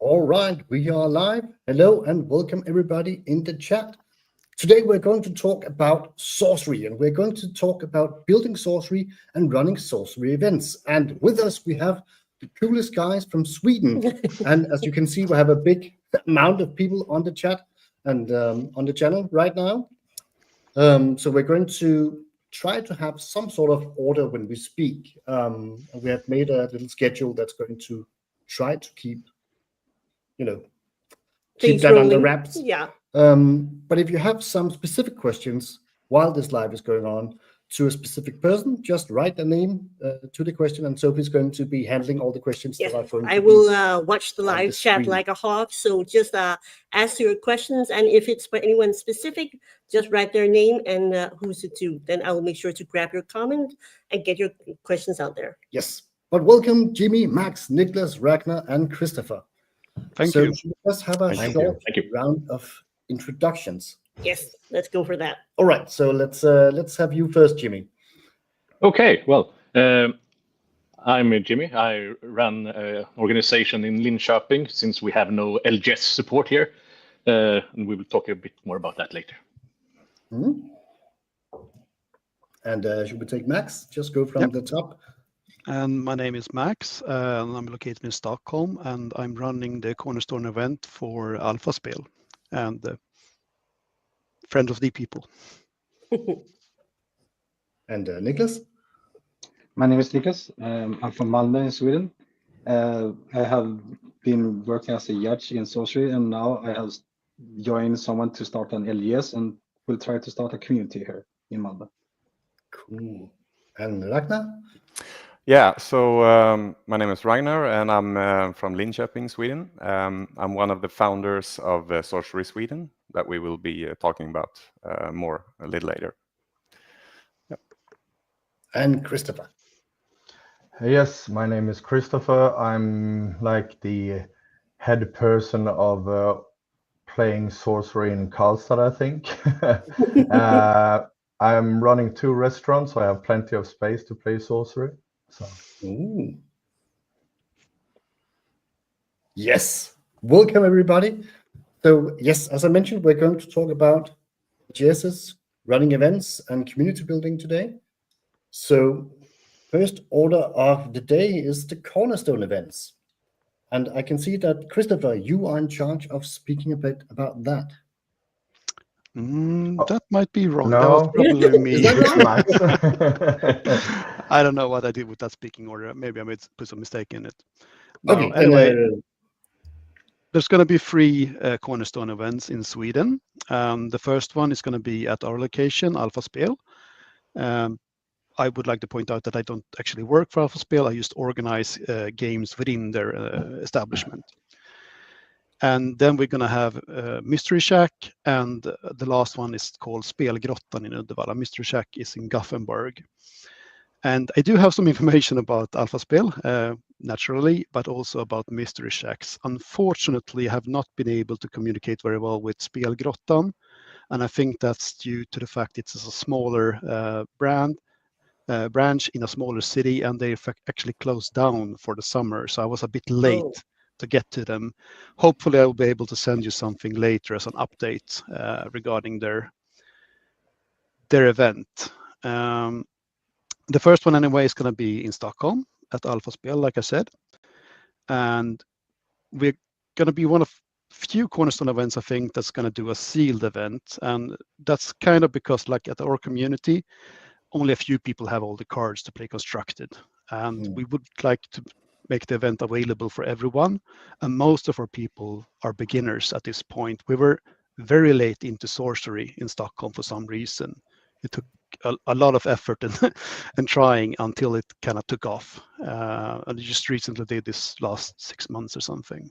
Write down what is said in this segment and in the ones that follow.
All right, we are live. Hello and welcome everybody in the chat. Today we're going to talk about sorcery, and we're going to talk about building sorcery and running sorcery events. And with us we have the coolest guys from Sweden. And as you can see, we have a big amount of people on the chat and on the channel right now. So we're going to try to have some sort of order when we speak. And we have made a little schedule that's going to try to keep Things that rolling. under wraps. Yeah. But if you have some specific questions while this live is going on to a specific person, just write the name to the question, and Sophie's going to be handling all the questions that are going to I will watch the live chat like a hawk. So just ask your questions, and if it's for anyone specific, just write their name and who's it to. Then I will make sure to grab your comment and get your questions out there. Yes. But welcome, Jimmy, Max, Niklas, Ragnar, and Christopher. Thank you. Let's have a short round of introductions. Yes, let's go for that. All right, so let's have you first, Jimmy. Okay, well, I'm Jimmy. I run an organization in Lyn Shopping since we have no LGS support here, and we will talk a bit more about that later. Mm-hmm. And should we take Max? Just go from the top. And my name is Max, and I'm located in Stockholm, and I'm running the Cornerstone event for Alpha Spel and friend of the people. And Niklas? My name is Niklas. I'm from Malmo in Sweden. I have been working as a judge in sorcery, and now I have joined someone to start an LGS and will try to start a community here in Malmo. Cool. And Ragnar? Yeah, so my name is Ragnar, and I'm from Lyn Shopping, Sweden. I'm one of the founders of Sorcery Sweden that we will be talking about more a little later. Yep. And Christopher? Yes, my name is Christopher. I'm like the head person of playing sorcery in Karlstad, I think. I'm running 2 restaurants, so I have plenty of space to play sorcery. So. Ooh. Yes, welcome everybody. So yes, as I mentioned, we're going to talk about GSs, running events, and community building today. So first order of the day is the Cornerstone Events. And I can see that, Christopher, you are in charge of speaking a bit about that. That might be wrong. No. That was probably me. Max. I don't know what I did with that speaking order. Maybe I made put some mistake in it. No, Okay. anyway, there's going to be 3 Cornerstone events in Sweden. The first one is going to be at our location, Alpha Spel. I would like to point out that I don't actually work for Alpha Spel. I just organize games within their establishment. And then we're going to have Mystery Shack, and the last one is called Spelgrottan in Uddevalla. Mystery Shack is in Gothenburg. And I do have some information about Alpha Spel, naturally, but also about Mystery Shacks. Unfortunately, I have not been able to communicate very well with Spelgrottan, and I think that's due to the fact it's a smaller branch in a smaller city, and they actually closed down for the summer. So I was a bit late to get to them. Hopefully, I will be able to send you something later as an update regarding their event. The first one anyway is going to be in Stockholm at Alpha Spel, like I said. And we're going to be one of few Cornerstone events, I think, that's going to do a sealed event. And that's kind of because, like at our community, only a few people have all the cards to play constructed. And we would like to make the event available for everyone. And most of our people are beginners at this point. We were very late into sorcery in Stockholm for some reason. It took a lot of effort and trying until it kind of took off. And it just recently did this last 6 months or something.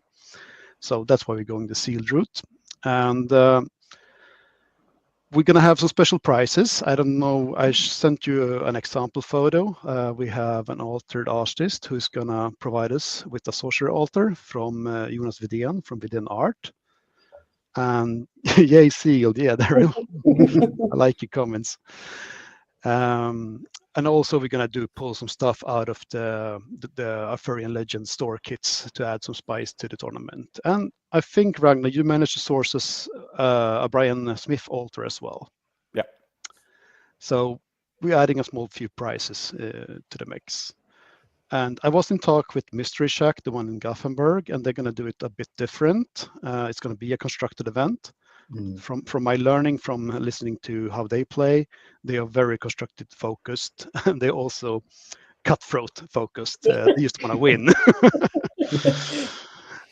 So that's why we're going the sealed route. And we're going to have some special prizes. I don't know. I sent you an example photo. We have an altered artist who's going to provide us with a sorcerer altar from Jonas Widén from Widén Art. And yay, sealed. Yeah, there. I like your comments. And also we're going to pull some stuff out of the Arthurian Legends store kits to add some spice to the tournament. And I think, Ragnar, you managed to source us a Brian Smith altar as well. Yeah. So we're adding a small few prizes to the mix. And I was in talk with Mystery Shack, the one in Gothenburg, and they're going to do it a bit different. It's going to be a constructed event. From my learning from listening to how they play, they are very constructed focused, and they're also cutthroat focused. They just want to win.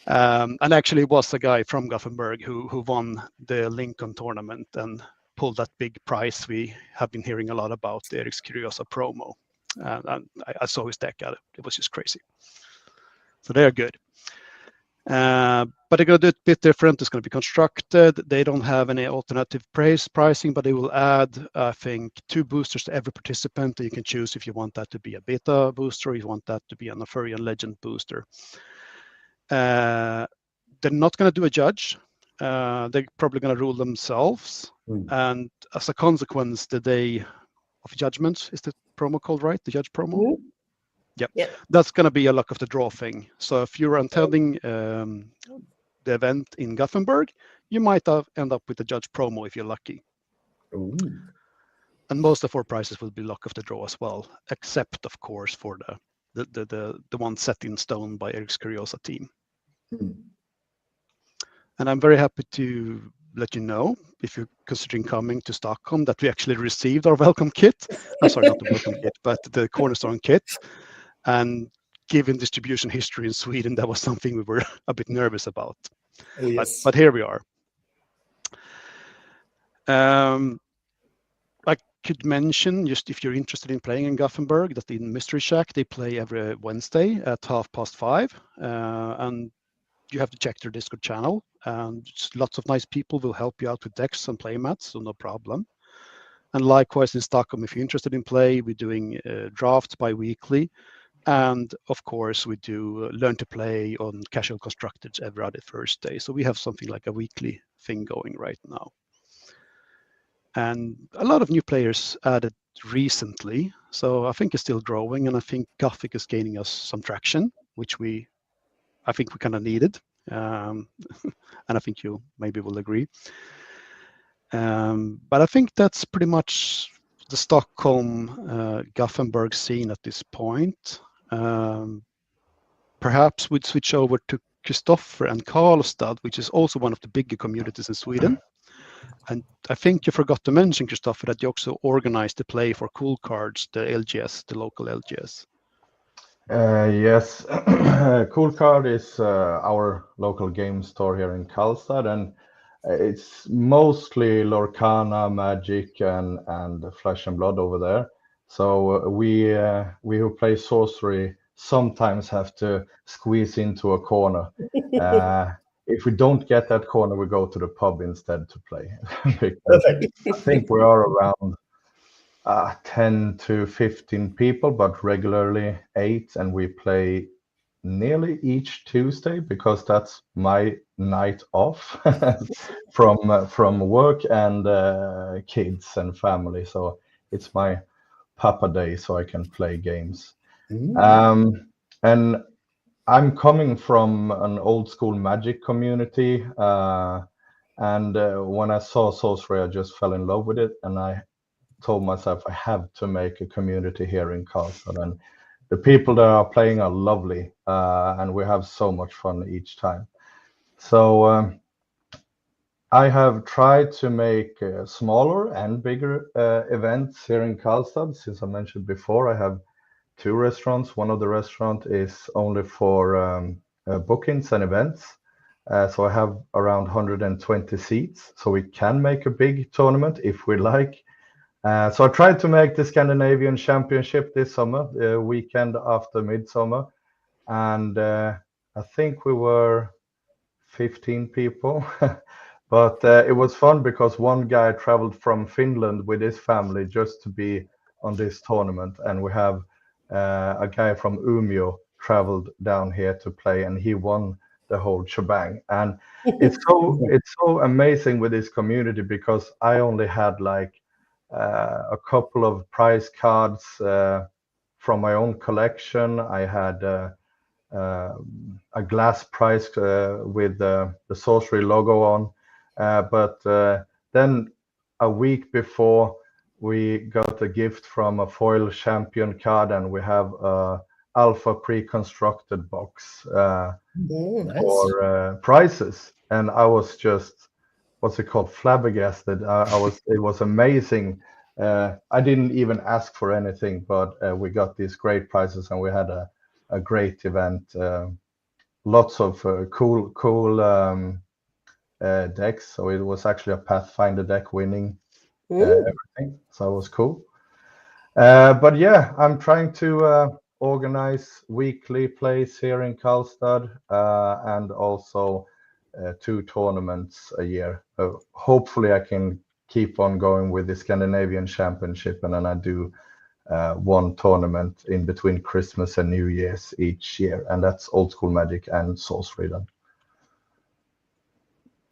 And actually it was a guy from Gothenburg who won the Lincoln tournament and pulled that big prize we have been hearing a lot about, the Eric's Curiosa promo. And I saw his deck at it. It was just crazy. So they're good. But they're going to do it a bit different. It's going to be constructed. They don't have any alternative pricing, but they will add, I think, 2 boosters to every participant. You can choose if you want that to be a beta booster, or if you want that to be an Arthurian Legend booster. They're not going to do a judge. They're probably going to rule themselves. And as a consequence, the day of judgment, is the promo called right? The judge promo? Yep. That's going to be a luck of the draw thing. So if you're attending the event in Gothenburg, you might end up with the judge promo if you're lucky. And most of our prizes will be luck of the draw as well, except of course for the one set in stone by Eric's Curiosa team. And I'm very happy to let you know, if you're considering coming to Stockholm, that we actually received our welcome kit. I'm sorry, not the welcome kit, but the Cornerstone kit. And given distribution history in Sweden, that was something we were a bit nervous about. Yes. But here we are. I could mention, just if you're interested in playing in Gothenburg, that in Mystery Shack, they play every Wednesday at 5:30. And you have to check their Discord channel. And lots of nice people will help you out with decks and playmats, so no problem. And likewise in Stockholm, if you're interested in play, we're doing drafts bi-weekly. And of course, we do learn to play on casual constructed every other Thursday. So we have something like a weekly thing going right now. And a lot of new players added recently. So I think it's still growing. And I think Gothic is gaining us some traction, which I think we kind of needed. And I think you maybe will agree. But I think that's pretty much the Stockholm Gothenburg scene at this point. Perhaps we'd switch over to Kristoffer and Karlstad, which is also one of the bigger communities in Sweden. And I think you forgot to mention, Kristoffer, that you also organized the play for Cool Cards, the LGS, the local LGS. Yes, Cool Card is our local game store here in Karlstad, and it's mostly Lorcana, Magic, and Flesh and Blood over there. So we who play sorcery sometimes have to squeeze into a corner. If we don't get that corner, we go to the pub instead to play. Perfect. I think we are around 10 to 15 people, but regularly 8, and we play nearly each Tuesday because that's my night off from work and kids and family. So it's my Papa Day, so I can play games. And I'm coming from an old school Magic community, and when I saw sorcery, I just fell in love with it, and I told myself I have to make a community here in Karlstad, and the people that are playing are lovely, and we have so much fun each time. So I have tried to make smaller and bigger events here in Karlstad. Since I mentioned before, I have 2 restaurants. One of the restaurants is only for bookings and events. So I have around 120 seats. So we can make a big tournament if we like. So I tried to make the Scandinavian Championship this summer, the weekend after Midsummer. And I think we were 15 people. But it was fun because one guy traveled from Finland with his family just to be on this tournament. And we have a guy from Umeå traveled down here to play, and he won the whole shebang. And it's so amazing with this community because I only had like a couple of prize cards from my own collection. I had a glass prize with the Sorcery logo on. But then a week before, we got a gift from a foil champion card, and we have a alpha pre-constructed box Nice. for prizes. And I was just, what's it called, flabbergasted. It was amazing. I didn't even ask for anything, but we got these great prizes, and we had a great event. Lots of cool decks. So it was actually a Pathfinder deck winning everything. So it was cool. But yeah, I'm trying to organize weekly plays here in Karlstad, and also 2 tournaments a year. Hopefully I can keep on going with the Scandinavian Championship, and then I do 1 tournament in between Christmas and New Year's each year, and that's Old School Magic and Sorcery then.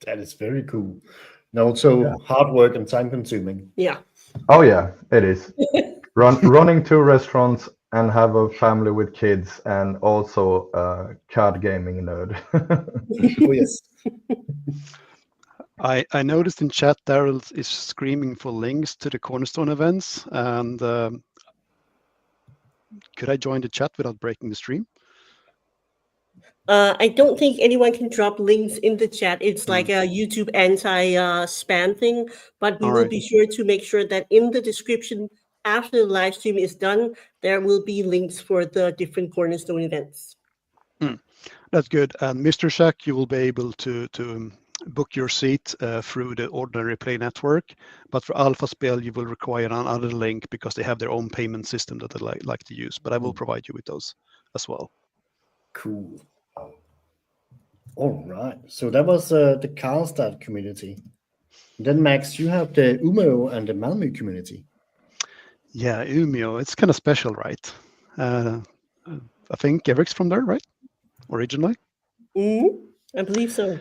That is very cool. And also hard work and time consuming. Yeah. Oh yeah, it is. Running 2 restaurants and have a family with kids, and also a card gaming nerd. Oh yes. I noticed in chat Daryl is screaming for links to the Cornerstone events, and could I join the chat without breaking the stream? I don't think anyone can drop links in the chat. It's like a YouTube anti-spam thing, but we will be sure to make sure that in the description after the live stream is done, there will be links for the different Cornerstone events. That's good. And Mr. Shack, you will be able to book your seat through the ordinary Play network. But for Alpha Spell, you will require another link because they have their own payment system that they like to use. But I will provide you with those as well. Cool. All right. So that was the Karlstad community. Then Max, you have the Umeå and the Malmo community. Yeah, Umeå. It's kind of special, right? I think Eric's from there, right? Originally. I believe so.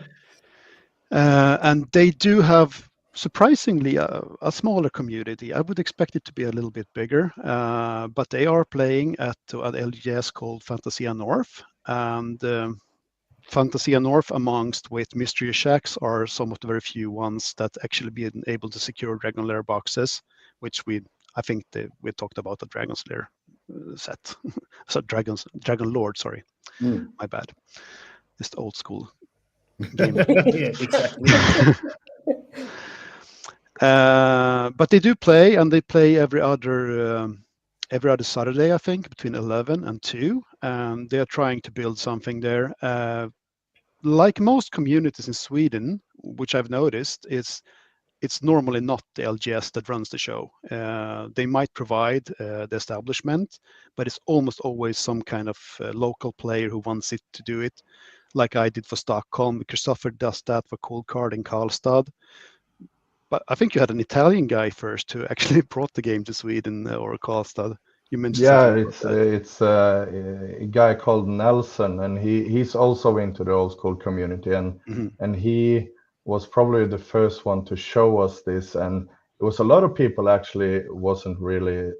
And they do have surprisingly a smaller community. I would expect it to be a little bit bigger, but they are playing at an LGS called Fantasia North, and Fantasia North amongst with Mystery Shacks are some of the very few ones that actually been able to secure Dragon Lair boxes, which I think we talked about the Dragon's Lair set. So Dragon Lord, sorry. My bad. Just old school game. Yeah, exactly. But they do play, and they play every other Saturday, I think, between 11 and 2. And they are trying to build something there. Like most communities in Sweden, which I've noticed, it's normally not the LGS that runs the show. They might provide the establishment, but it's almost always some kind of local player who wants it to do it, like I did for Stockholm. Christopher does that for Cold Card in Karlstad. But I think you had an Italian guy first who actually brought the game to Sweden or Karlstad. You mentioned it's a guy called Nelson, and he's also into the old school community, and he was probably the first one to show us this, and it was a lot of people actually wasn't really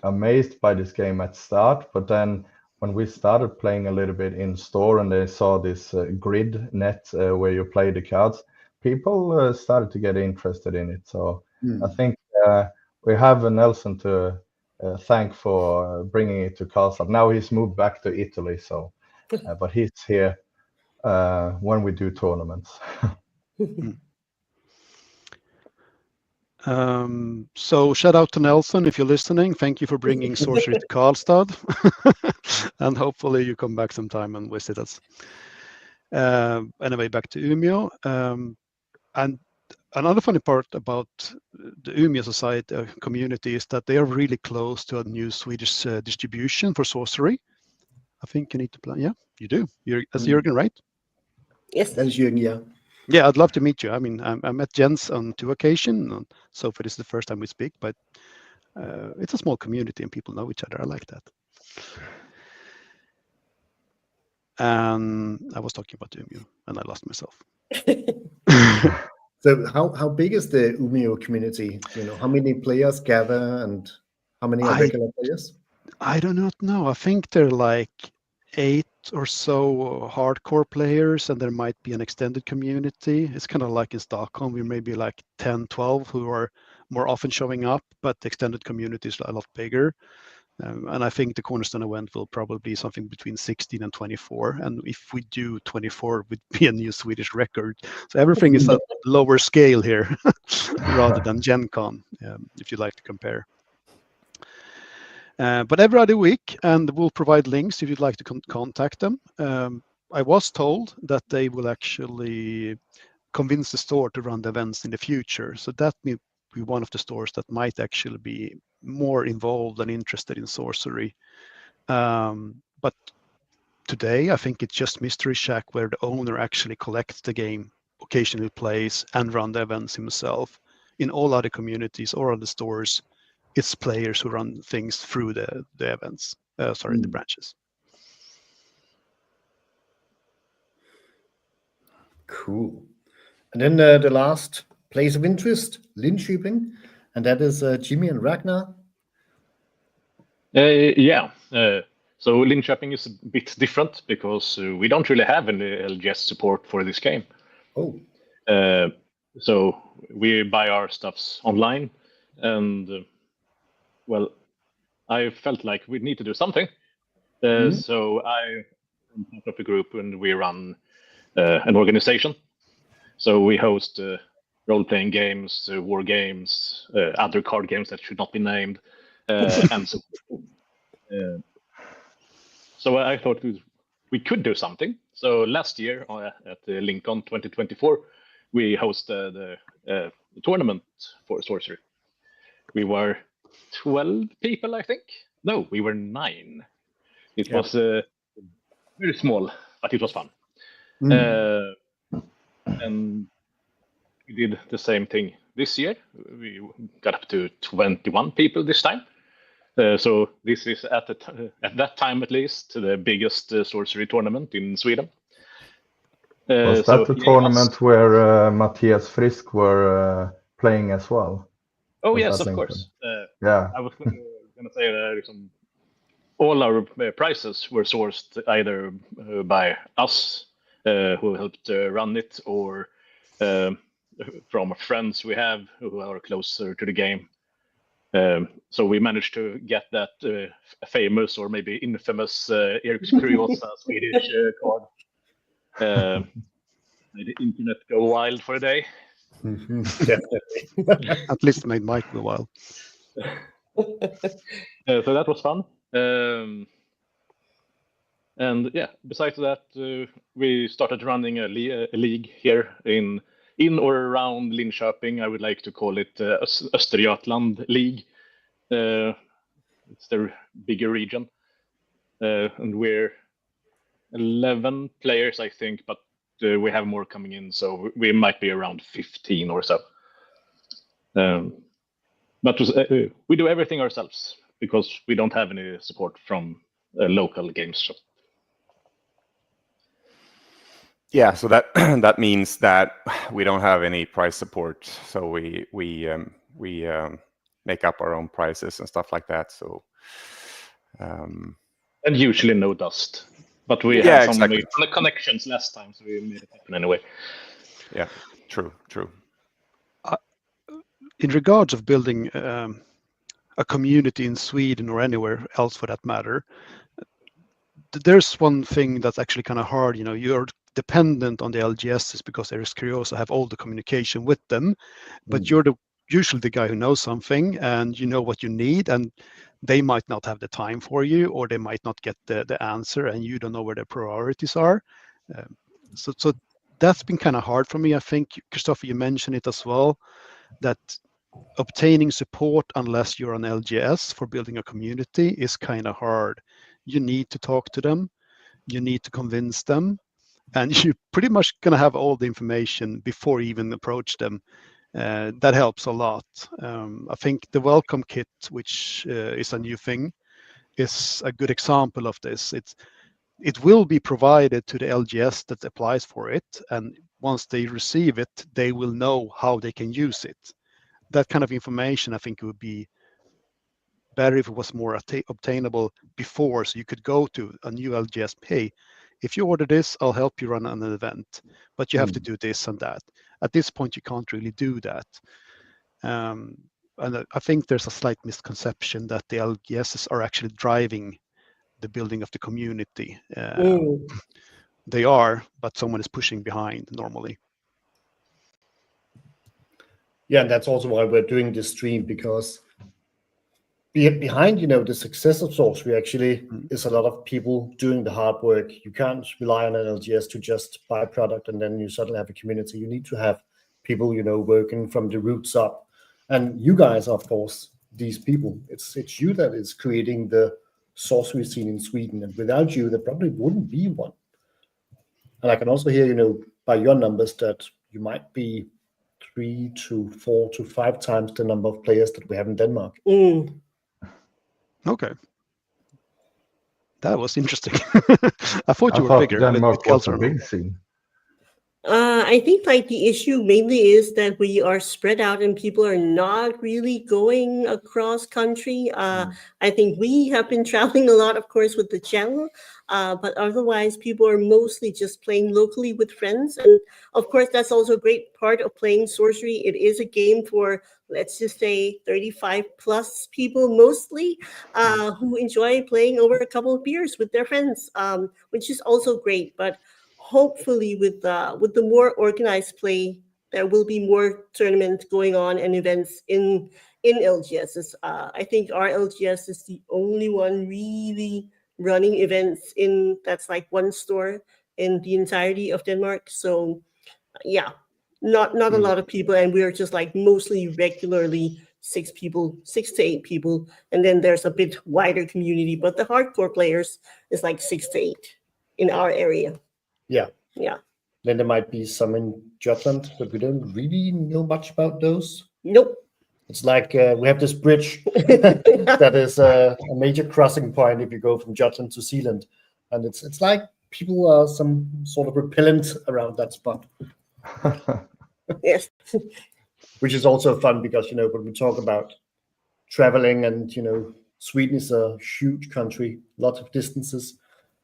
amazed by this game at start, but then when we started playing a little bit in store and they saw this grid net where you play the cards, people started to get interested in it. So I think we have Nelson to thank for bringing it to Karlstad. Now he's moved back to Italy, so but he's here when we do tournaments. So shout out to Nelson if you're listening. Thank you for bringing Sorcery to Karlstad, and hopefully you come back sometime and visit us. Anyway, back to Umeå. And another funny part about the Umeå society community is that they are really close to a new Swedish distribution for Sorcery. I think you need to plan. Yeah, you do. That's Jürgen, right? Yes, that is Jürgen. Yeah. Yeah, I'd love to meet you. I mean, I met Jens on 2 occasions, so far this is the first time we speak. But it's a small community and people know each other. I like that. And I was talking about Umeå, and I lost myself. So how big is the Umeå community? You know, how many players gather and how many are regular players? I do not know. I think they're like 8 or so hardcore players, and there might be an extended community. It's kind of like in Stockholm, we may be like 10, 12 who are more often showing up, but the extended community is a lot bigger. And I think the Cornerstone event will probably be something between 16 and 24. And if we do 24, it would be a new Swedish record. So everything is at lower scale here rather than Gen Con, if you like to compare. But every other week, and we'll provide links if you'd like to contact them. I was told that they will actually convince the store to run the events in the future. So that may be one of the stores that might actually be more involved and interested in sorcery. But today, I think it's just Mystery Shack where the owner actually collects the game, occasionally plays, and run the events himself. In all other communities or other stores, it's players who run things through the events, the branches. Cool. And then the last place of interest, Lyn Shopping, and that is Jimmy and Ragnar. Yeah. So Lyn Shopping is a bit different because we don't really have any LGS support for this game. Oh. So we buy our stuffs online, and well, I felt like we need to do something. So I'm part of a group, and we run an organization. So we host role-playing games, war games, other card games that should not be named, and so. So I thought we could do something. So last year at the Lincoln 2024, we hosted a tournament for sorcery. We were 12 people, I think. No, we were 9. It was very small, but it was fun. And we did the same thing this year. We got up to 21 people this time. So this is at that time at least the biggest sorcery tournament in Sweden. Was that the tournament where Matthias Frisk were playing as well? Oh Was yes, that of Lincoln? course. Yeah. I was going to say that all our prizes were sourced either by us, who helped run it, or from friends we have who are closer to the game. So we managed to get that famous or maybe infamous Eric's Curiosa Swedish card. Made the internet go wild for a day. Definitely. At least made Mike go wild. So that was fun. And yeah, besides that, we started running a league here in or around Lyn Shopping. I would like to call it Östergötland League. It's the bigger region. And we're 11 players, I think, but we have more coming in, so we might be around 15 or so. But we do everything ourselves because we don't have any support from a local games shop. Yeah, so that that means that we don't have any price support. So we make up our own prices and stuff like that. So and usually no dust. But we had some connections last time, so we made it happen anyway. Yeah, true. In regards of building a community in Sweden or anywhere else for that matter, there's one thing that's actually kind of hard. You know, you're dependent on the LGSs because Eric's Curiosa have all the communication with them, but you're usually the guy who knows something and you know what you need, and they might not have the time for you, or they might not get the answer, and you don't know where their priorities are. So that's been kind of hard for me. I think, Christopher, you mentioned it as well, that obtaining support unless you're an LGS for building a community is kind of hard. You need to talk to them, you need to convince them, and you're pretty much going to have all the information before you even approach them. That helps a lot. I think the welcome kit, which is a new thing, is a good example of this. It will be provided to the LGS that applies for it, and once they receive it, they will know how they can use it. That kind of information, I think, would be better if it was more obtainable before, so you could go to a new LGS, hey, if you order this, I'll help you run an event, but you have to do this and that. At this point, you can't really do that. And I think there's a slight misconception that the LGSs are actually driving the building of the community. They are, but someone is pushing behind normally. Yeah, and that's also why we're doing this stream, because behind, the success of Sorcery actually is a lot of people doing the hard work. You can't rely on an LGS to just buy a product and then you suddenly have a community. You need to have people, working from the roots up. And you guys, of course, these people, it's you that is creating the sorcery scene in Sweden. And without you, there probably wouldn't be one. And I can also hear, by your numbers that you might be 3 to 4 to 5 times the number of players that we have in Denmark. Okay. That was interesting. I thought you were bigger. Denmark was a big scene. I think the issue mainly is that we are spread out and people are not really going across country. I think we have been traveling a lot, of course, with the channel, but otherwise people are mostly just playing locally with friends. And of course, that's also a great part of playing Sorcery. It is a game for, let's just say, 35 plus people mostly, who enjoy playing over a couple of beers with their friends, which is also great. But hopefully with the more organized play, there will be more tournaments going on and events in LGSs. I think our LGS is the only one really running events that's like one store in the entirety of Denmark. So yeah, not a lot of people, and we're just like mostly regularly 6 to 8 people, and then there's a bit wider community, but the hardcore players is like 6 to 8 in our area. Yeah. Then there might be some in Jutland, but we don't really know much about those. Nope. It's like we have this bridge that is a major crossing point if you go from Jutland to Zealand, and it's like people are some sort of repellent around that spot. Yes. Which is also fun because when we talk about traveling, and Sweden is a huge country, lots of distances.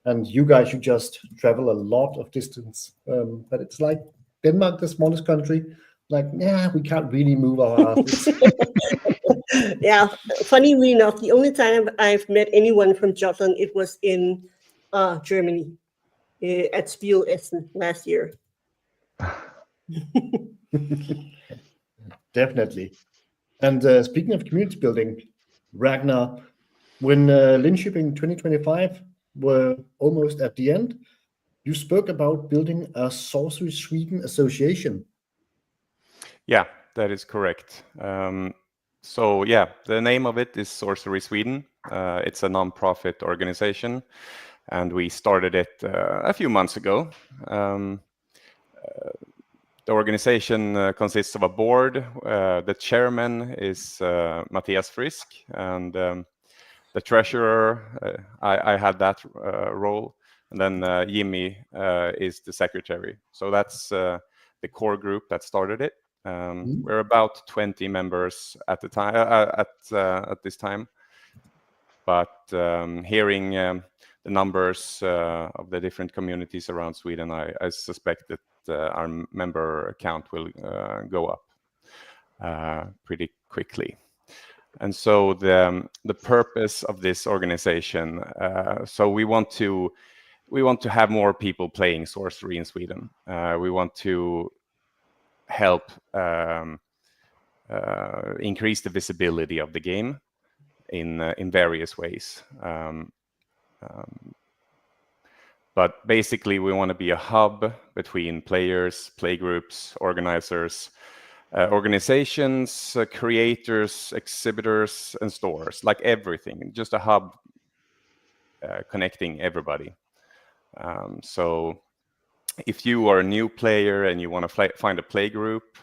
And you guys should just travel a lot of distance. But it's like Denmark, the smallest country, we can't really move our asses. Yeah, funnily enough, the only time I've met anyone from Jutland, it was in Germany, at Spiel Essen last year. Definitely. And speaking of community building, Ragnar, when Lyn Shopping 2025 were almost at the end, you spoke about building a Sorcery Sweden association. Yeah, that is correct. So yeah, the name of it is Sorcery Sweden. It's a non-profit organization, and we started it a few months ago. The organization consists of a board. The chairman is Matthias Frisk, and the treasurer, I had that role, and then Jimmy is the secretary. So that's the core group that started it. We're about 20 members at the time, at this time. But hearing the numbers of the different communities around Sweden, I suspect that our member count will go up pretty quickly. And so the purpose of this organization, so we want to have more people playing sorcery in Sweden. We want to help increase the visibility of the game in various ways. But basically, we want to be a hub between players, playgroups, organizers, organizations, creators, exhibitors, and stores, like everything, just a hub connecting everybody. So if you are a new player and you want to find a play group,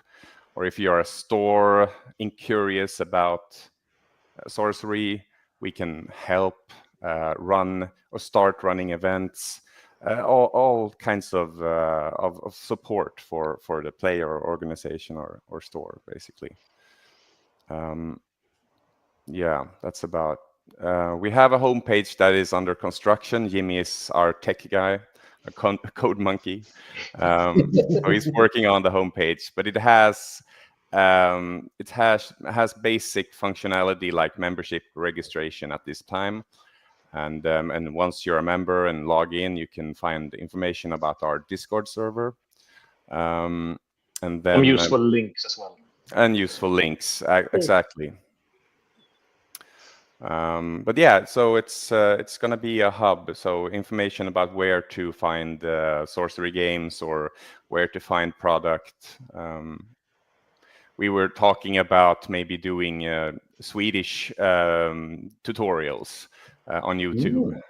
or if you're a store curious about sorcery, we can help run or start running events. all kinds of support for the player or organization or store, basically. Yeah, that's about. We have a homepage that is under construction. Jimmy is our tech guy, a code monkey. So he's working on the homepage, but it has basic functionality like membership registration at this time. And once you're a member and log in, you can find information about our Discord server. And then Some useful links as well. And useful links, exactly. But yeah, so it's going to be a hub. So information about where to find sorcery games or where to find product. We were talking about maybe doing Swedish tutorials on YouTube,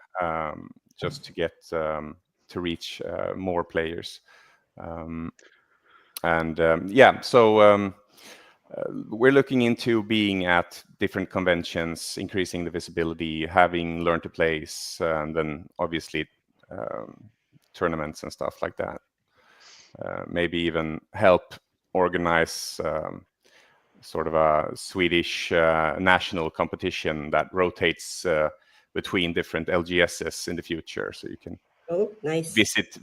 just to get to reach more players. Yeah, so we're looking into being at different conventions, increasing the visibility, having learn to plays, and then obviously tournaments and stuff like that. Maybe even help organize sort of a Swedish national competition that rotates between different LGSs in the future, so you can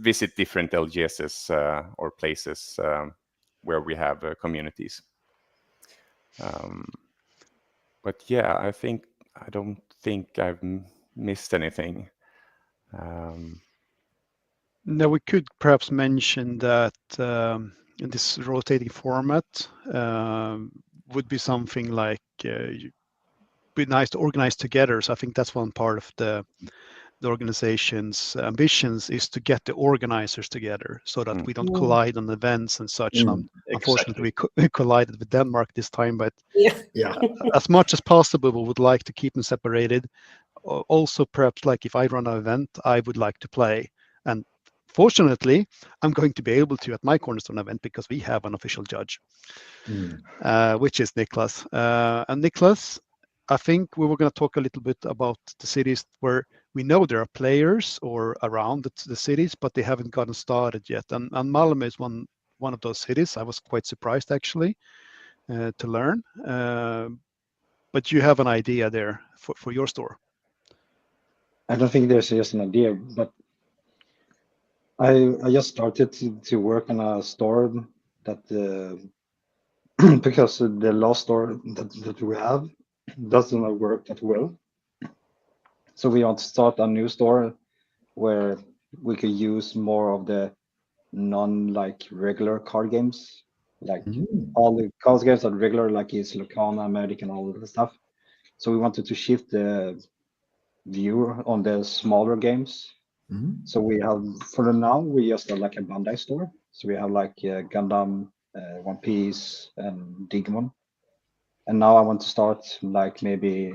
visit different LGSs or places where we have communities. But yeah, I don't think I've missed anything. Now we could perhaps mention that in this rotating format would be something like be nice to organize together. So I think that's one part of the organization's ambitions, is to get the organizers together so that we don't collide on events and such. Unfortunately, we collided with Denmark this time, but as much as possible, we would like to keep them separated. Also, perhaps like if I run an event, I would like to play. And fortunately, I'm going to be able to at my Cornerstone event because we have an official judge, which is Niklas. And Niklas, I think we were going to talk a little bit about the cities where we know there are players or around the cities, but they haven't gotten started yet. And Malmo is one of those cities. I was quite surprised actually to learn. But you have an idea there for your store. I don't think there's just an idea, but I just started to work on a store that because the last store that we have doesn't work that well. So we want to start a new store where we could use more of the regular card games, like all the card games are regular, like is Locana, American, all of the stuff. So we wanted to shift the view on the smaller games. So we have, for now, we just have like a Bandai store. So we have like Gundam, One Piece, and Digimon. And now I want to start like maybe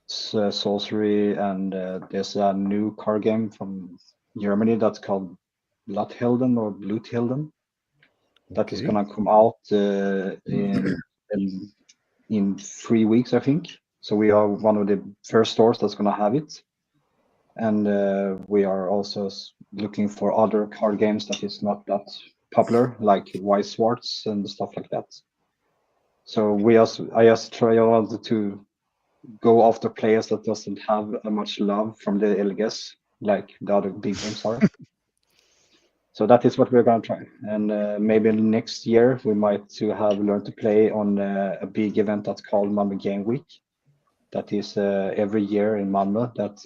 Sorcery, and there's a new card game from Germany that's called Bloodhelden or Bluthilden. That is gonna come out in 3 weeks, I think. So we are one of the first stores that's gonna have it. And we are also looking for other card games that is not that popular, like White Swords and stuff like that. So I just wanted to go after players that doesn't have much love from the LGS, like the other big games are. So that is what we're gonna try. And maybe next year we might have learned to play on a big event that's called Malmo Game Week. That is every year in Malmo, that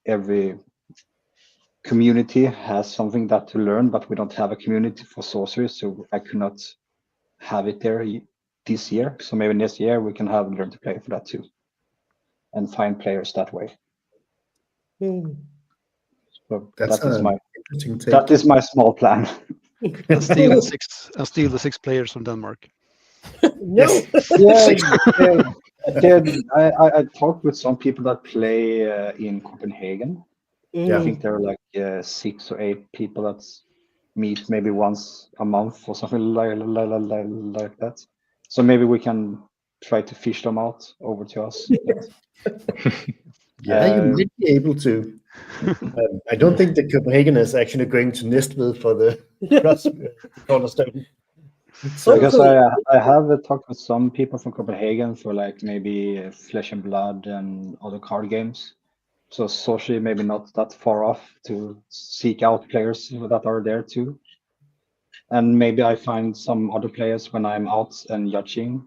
every community has something that to learn, but we don't have a community for sorcery, so I could not have it there this year. So maybe next year we can have learn to play for that too, and find players that way. So that is my small plan. And steal the 6 players from Denmark. No. I talked with some people that play in Copenhagen. I think there are like 6 or 8 people that meet maybe once a month or something like that. So maybe we can try to fish them out over to us. Yeah, you might be able to. I don't think that Copenhagen is actually going to Nistved for the cross cornerstone. So, Because Hopefully. I have talked with some people from Copenhagen for like maybe Flesh and Blood and other card games. So socially maybe not that far off to seek out players that are there too. And maybe I find some other players when I'm out and judging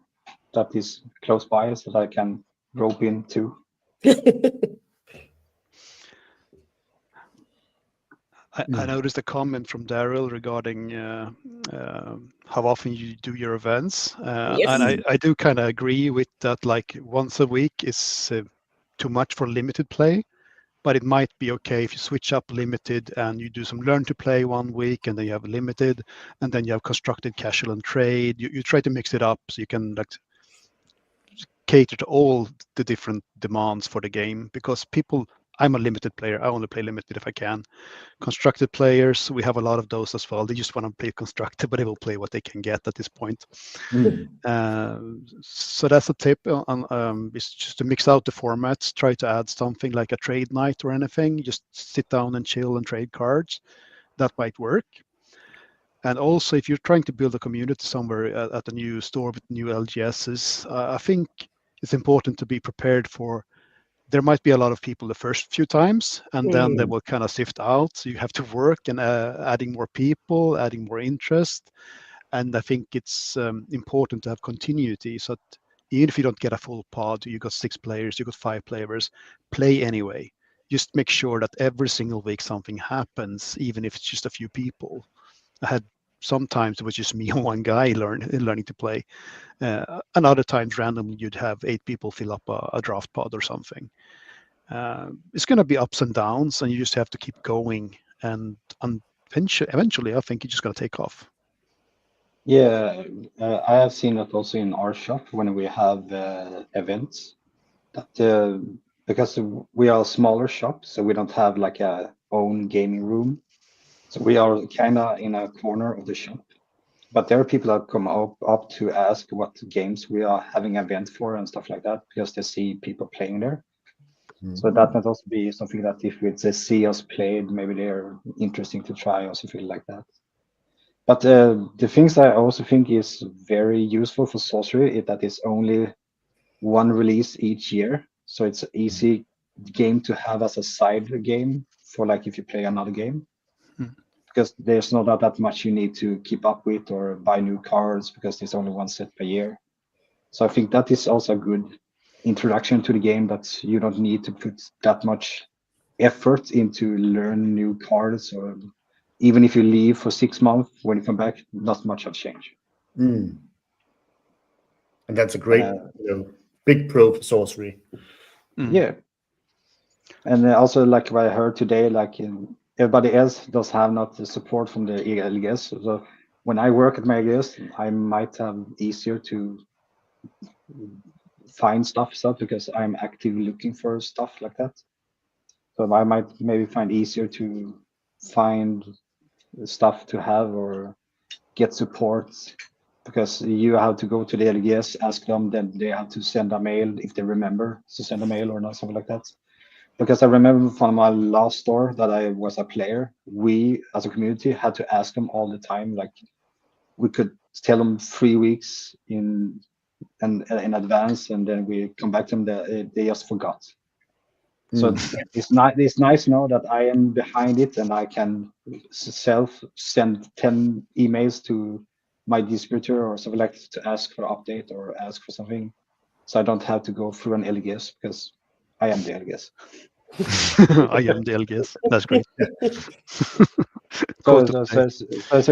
that is close by so that I can rope in too. I noticed a comment from Daryl regarding how often you do your events, Yes. and I do kind of agree with that. Like once a week is too much for limited play, but it might be okay if you switch up limited and you do some learn to play one week, and then you have limited, and then you have constructed, casual, and trade. You try to mix it up so you can like cater to all the different demands for the game, because people. I'm a limited player. I only play limited if I can. Constructed players, we have a lot of those as well. They just want to play constructed, but they will play what they can get at this point. So that's a tip. Is just to mix out the formats. Try to add something like a trade night or anything. Just sit down and chill and trade cards. That might work. And also, if you're trying to build a community somewhere at a new store with new LGSs, I think it's important to be prepared for. There might be a lot of people the first few times, and then they will kind of sift out. So you have to work and adding more people, adding more interest. And I think it's important to have continuity. So that even if you don't get a full pod, you got 6 players, you got 5 players, play anyway. Just make sure that every single week something happens, even if it's just a few people. I had sometimes it was just me and one guy learning to play. And other times randomly you'd have 8 people fill up a draft pod or something. It's going to be ups and downs, and you just have to keep going. And eventually, I think you're just going to take off. Yeah, I have seen that also in our shop when we have events. That because we are a smaller shop, so we don't have like a own gaming room. So we are kind of in a corner of the shop. But there are people that come up to ask what games we are having event for and stuff like that, because they see people playing there. So that might also be something that if they see us played, maybe they're interesting to try or something like that. But the things that I also think is very useful for Sorcery is that it's only one release each year. So it's an easy game to have as a side game for like if you play another game. Because there's not that much you need to keep up with or buy new cards because there's only one set per year. So I think that is also a good introduction to the game, that you don't need to put that much effort into learn new cards, or even if you leave for 6 months, when you come back, not much has changed. And that's a great big pro for Sorcery. Yeah. And also like what I heard today, like everybody else does have not the support from the LGS. So when I work at my LGS, I might have easier to find stuff because I'm actively looking for stuff like that. So I might maybe find easier to find stuff to have or get support, because you have to go to the LGS, ask them, then they have to send a mail if they remember to send a mail or not, something like that. Because I remember from my last store that I was a player, we as a community had to ask them all the time. Like we could tell them 3 weeks in advance, and then we come back to them that they just forgot. So it's nice to know that I am behind it and I can send 10 emails to my distributor or something like that to ask for update or ask for something. So I don't have to go through an LGS, because I am the LGS. I am the LGS. That's great. So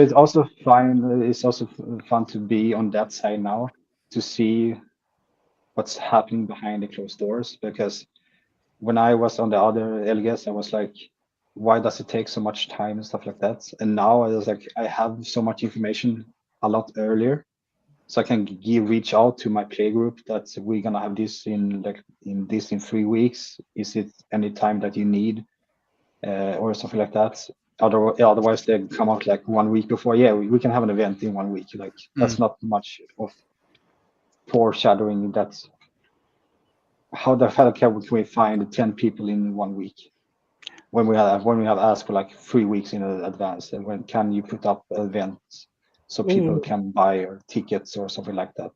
it's also fine. It's also fun to be on that side now, to see what's happening behind the closed doors. Because when I was on the other LGS, I was like, why does it take so much time and stuff like that? And now I was like, I have so much information a lot earlier, so I can reach out to my play group that we're gonna have this in 3 weeks. Is it any time that you need, or something like that? Otherwise, they come out like 1 week before. Yeah, we can have an event in 1 week. Like that's not much of foreshadowing. That's how the hell can we find 10 people in 1 week? when we have asked for like 3 weeks in advance, and when can you put up events so people can buy tickets or something like that.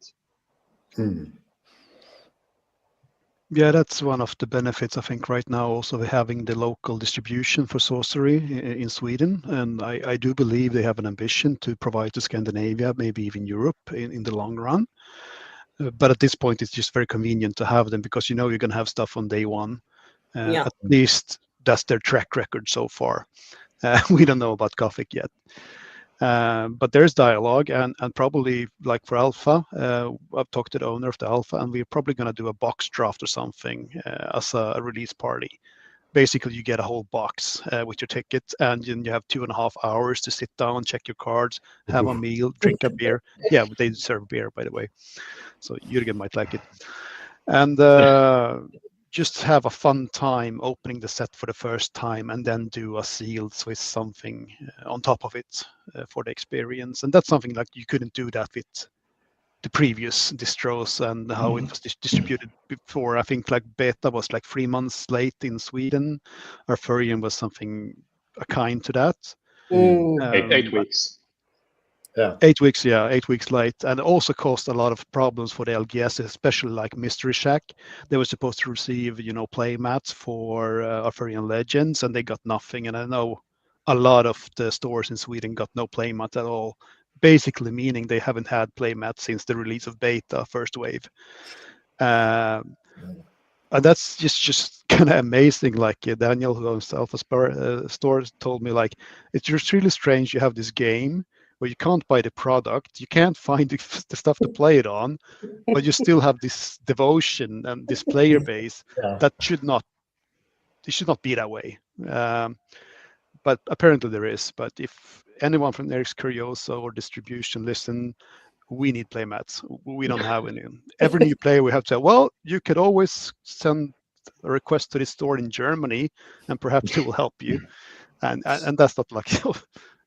Yeah, that's one of the benefits, I think, right now, also having the local distribution for sorcery in Sweden. And I do believe they have an ambition to provide to Scandinavia, maybe even Europe in the long run. But at this point, it's just very convenient to have them because you know you're going to have stuff on day one. At least that's their track record so far. We don't know about Gothic yet. But there's dialogue, and probably like for Alpha, I've talked to the owner of the Alpha, and we're probably going to do a box draft or something as a release party. Basically, you get a whole box with your ticket, and then you have 2.5 hours to sit down, check your cards, have a meal, drink a beer. Yeah, they serve beer, by the way, so Jürgen might like it. And just have a fun time opening the set for the first time, and then do a sealed Swiss something on top of it for the experience. And that's something like you couldn't do that with the previous distros and how it was distributed before. I think like beta was like 3 months late in Sweden. Arthurian was something akin to that. 8 weeks. Yeah. 8 weeks, yeah, 8 weeks late, and also caused a lot of problems for the LGS, especially like Mystery Shack. They were supposed to receive, Playmats for Arthurian Legends, and they got nothing. And I know a lot of the stores in Sweden got no Playmat at all, basically meaning they haven't had Playmats since the release of beta first wave. And that's just kind of amazing. Like Daniel, who owns the Alpha store, told me, like, it's just really strange. You have this game where you can't buy the product, you can't find the stuff to play it on, but you still have this devotion and this player base that should not be that way. But apparently there is. But if anyone from Eric's Curioso or distribution listen, we need Playmats. We don't have any. Every new player we have to say, well, you could always send a request to this store in Germany, and perhaps they will help you. And that's not like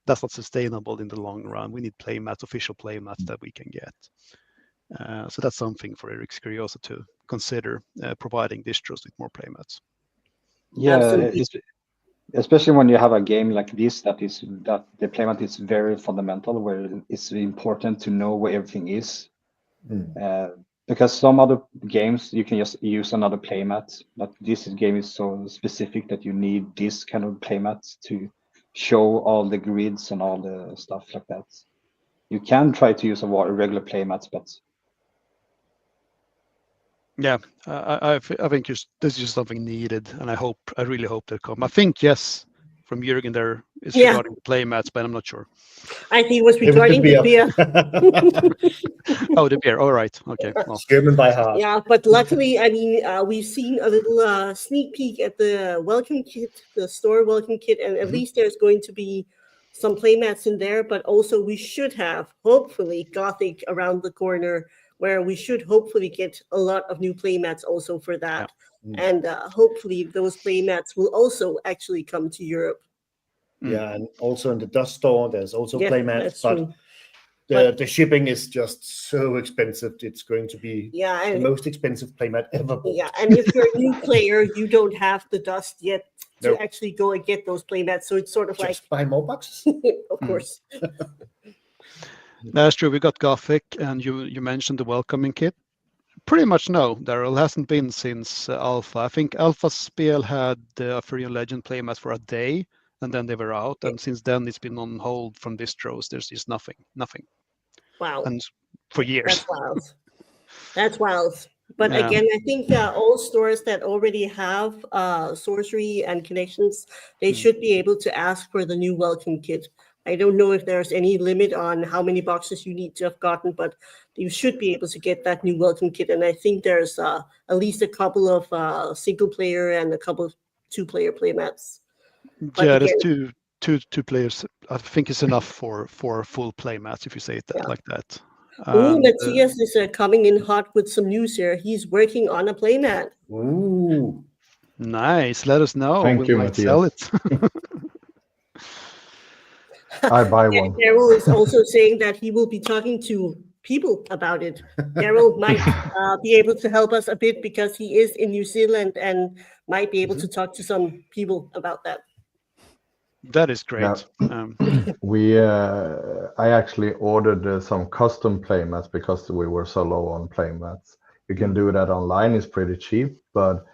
that's not sustainable in the long run. We need Playmats, official Playmats that we can get. So that's something for Eric's Curioso to consider, providing distros with more Playmats. Yeah, especially when you have a game like this that the playmat is very fundamental, where it's important to know where everything is. Because some other games you can just use another playmat, but this game is so specific that you need this kind of playmats to show all the grids and all the stuff like that. You can try to use a regular playmats, but yeah, I think this is just something needed, and I really hope they'll come. I think yes, from Jürgen there is regarding the Playmats, but I'm not sure. I think it was regarding the beer. Oh, the beer. All right. Okay. Well. German by heart. Yeah, but luckily, I mean, we've seen a little sneak peek at the welcome kit, the store welcome kit, and at least there's going to be some Playmats in there. But also, we should have hopefully Gothic around the corner, where we should hopefully get a lot of new Playmats also for that. Yeah. And hopefully those Playmats will also actually come to Europe. Yeah, and also in the Dust store, there's also Playmats, but the shipping is just so expensive. It's going to be the most expensive Playmat ever bought. Yeah, and if you're a new player, you don't have the Dust yet to actually go and get those Playmats. So it's sort of just buy more boxes. Of course. That's true. We got Gothic, and you mentioned the welcoming kit. Pretty much no, Daryl hasn't been since Alpha. I think Alpha Spel had the Arthurian Legend Playmats for a day, and then they were out. And since then, it's been on hold from distros. There's just nothing. Wow. And for years. That's wild. But again, I think all stores that already have sorcery and connections, they should be able to ask for the new welcome kit. I don't know if there's any limit on how many boxes you need to have gotten, but you should be able to get that new welcome kit. And I think there's at least a couple of single player and a couple of 2-player Playmats. But yeah, again, there's two players. I think it's enough for full Playmats if you say it like that. Matthias is coming in hot with some news here. He's working on a Playmat. Ooh, nice. Let us know. Thank you, might sell it. I buy one. Daryl is also saying that he will be talking to people about it. Daryl might be able to help us a bit because he is in New Zealand and might be able to talk to some people about that. That is great. I actually ordered some custom playmats because we were so low on playmats. You can do that online; it's pretty cheap, but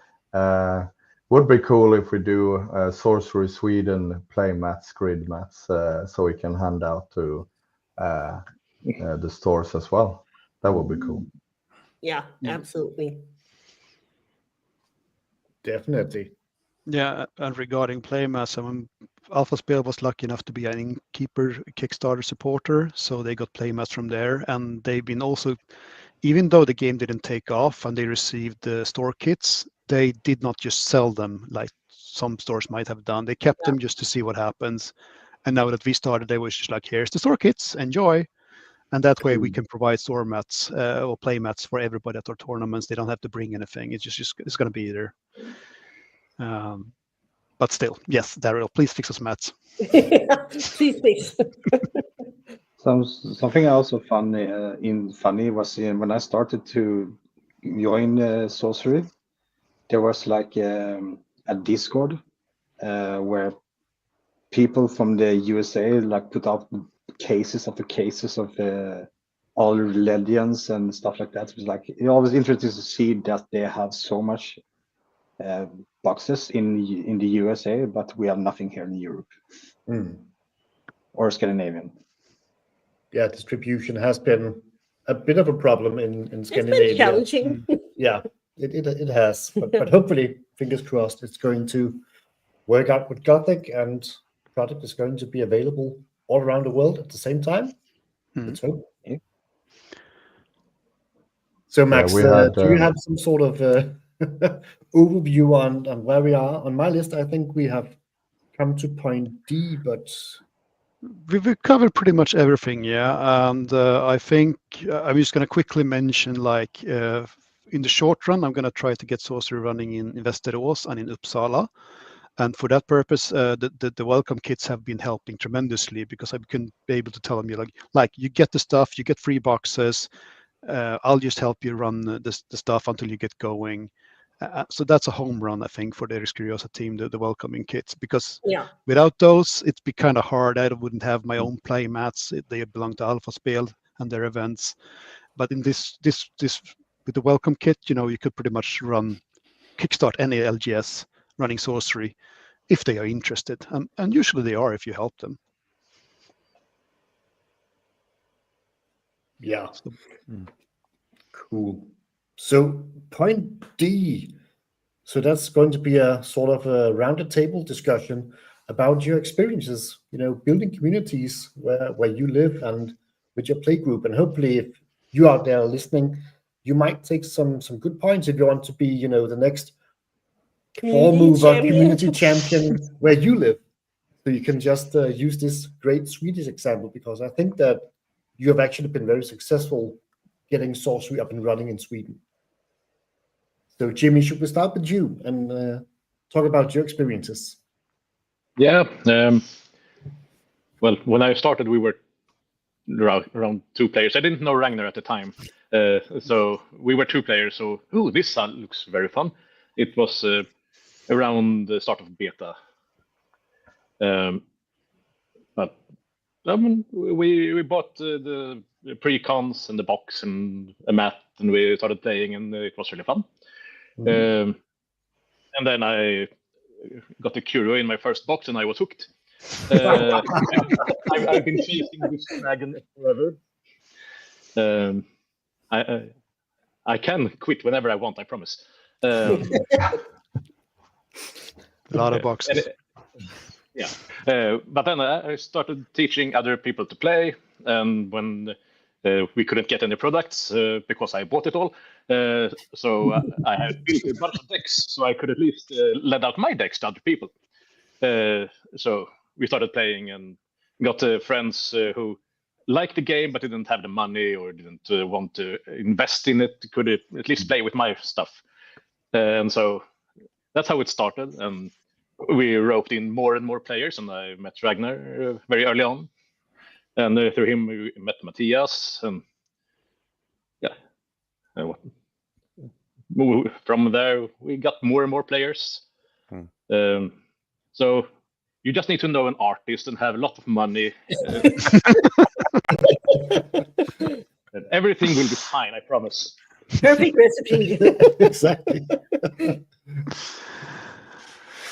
would be cool if we do Sorcery Sweden playmats, grid mats, so we can hand out to the stores as well. That would be cool. Yeah, absolutely. Definitely. Yeah, and regarding Playmats, Alpha Spell was lucky enough to be an Innkeeper Kickstarter supporter, so they got Playmats from there, and they've been also, even though the game didn't take off and they received the store kits, they did not just sell them like some stores might have done. They kept them just to see what happens. And now that we started, they was just like, here's the store kits, enjoy. And that way we can provide store mats or play mats for everybody at our tournaments. They don't have to bring anything. It's just it's going to be there. But still, yes, Daryl, please fix us mats. Please fix. Something also funny was when I started to join Sorcery, there was like a Discord where people from the USA like put out cases of all legends and stuff like that. It was like it always interesting to see that they have so much boxes in the USA, but we have nothing here in Europe or Scandinavian. Yeah, distribution has been a bit of a problem in Scandinavia. It's been challenging. Yeah, it has, but hopefully, fingers crossed, it's going to work out with Gothic, and the product is going to be available all around the world at the same time. Let's hope. Yeah. So, Max, we had, do you have some sort of overview on where we are? On my list, I think we have come to point D, but We've covered pretty much everything, yeah. And I think I'm just going to quickly mention, like, in the short run, I'm going to try to get Sorcery running in Västerås and in Uppsala. And for that purpose, the welcome kits have been helping tremendously, because I can be able to tell them, like you get the stuff, you get free boxes. I'll just help you run the stuff until you get going. So that's a home run, I think, for the Eris Curiosa team, the welcoming kits, because without those, it'd be kind of hard. I wouldn't have my own play mats. They belong to Alpha Spel and their events. But in this with the welcome kit, you could pretty much kickstart any LGS running Sorcery if they are interested, and usually they are if you help them. Yeah. Cool. So point D. So that's going to be a sort of a rounded table discussion about your experiences, building communities where you live and with your play group. And hopefully, if you out there listening, you might take some good points if you want to be, the next community champion where you live. So you can just use this great Swedish example, because I think that you have actually been very successful getting Sorcery up and running in Sweden. So, Jimmy, should we start with you and talk about your experiences? Yeah. Well, when I started, we were around 2 players. I didn't know Ragnar at the time. So we were 2 players. So, this looks very fun. It was around the start of beta. But we bought the pre-cons and the box and a mat, and we started playing, and it was really fun. And then I got the Curio in my first box, and I was hooked. I've been chasing this dragon forever. I can quit whenever I want, I promise. A lot of boxes. But then I started teaching other people to play, and when we couldn't get any products because I bought it all, so I had built a bunch of decks, so I could at least lend out my decks to other people. So we started playing and got friends who liked the game but didn't have the money or didn't want to invest in it, could at least play with my stuff. And so that's how it started. And we roped in more and more players, and I met Ragnar very early on. And through him, we met Matthias. And from there, we got more and more players. So you just need to know an artist and have a lot of money. And everything will be fine, I promise. Perfect recipe. Exactly.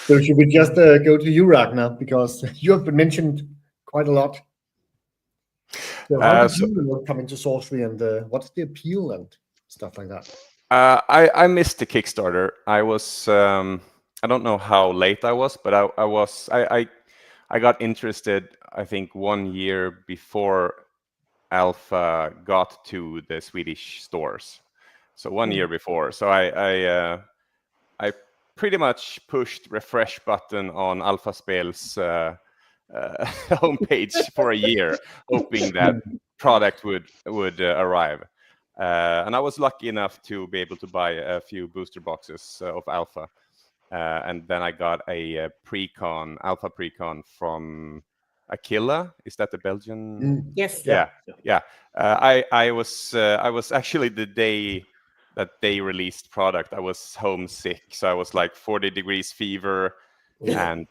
So should we just go to you, Ragnar, because you have been mentioned quite a lot. So how did you come into sorcery, and what's the appeal and stuff like that? I missed the Kickstarter. I was I don't know how late I was, but I got interested, I think, 1 year before Alpha got to the Swedish stores. So 1 year before. So I pretty much pushed refresh button on Alpha Spel's homepage for a year, hoping that product would arrive. And I was lucky enough to be able to buy a few booster boxes of Alpha. And then I got a Alpha Precon from Aquila. Is that the Belgian? Yes. Yeah. I was actually, the day that they released product, I was homesick. So I was like 40 degrees fever, and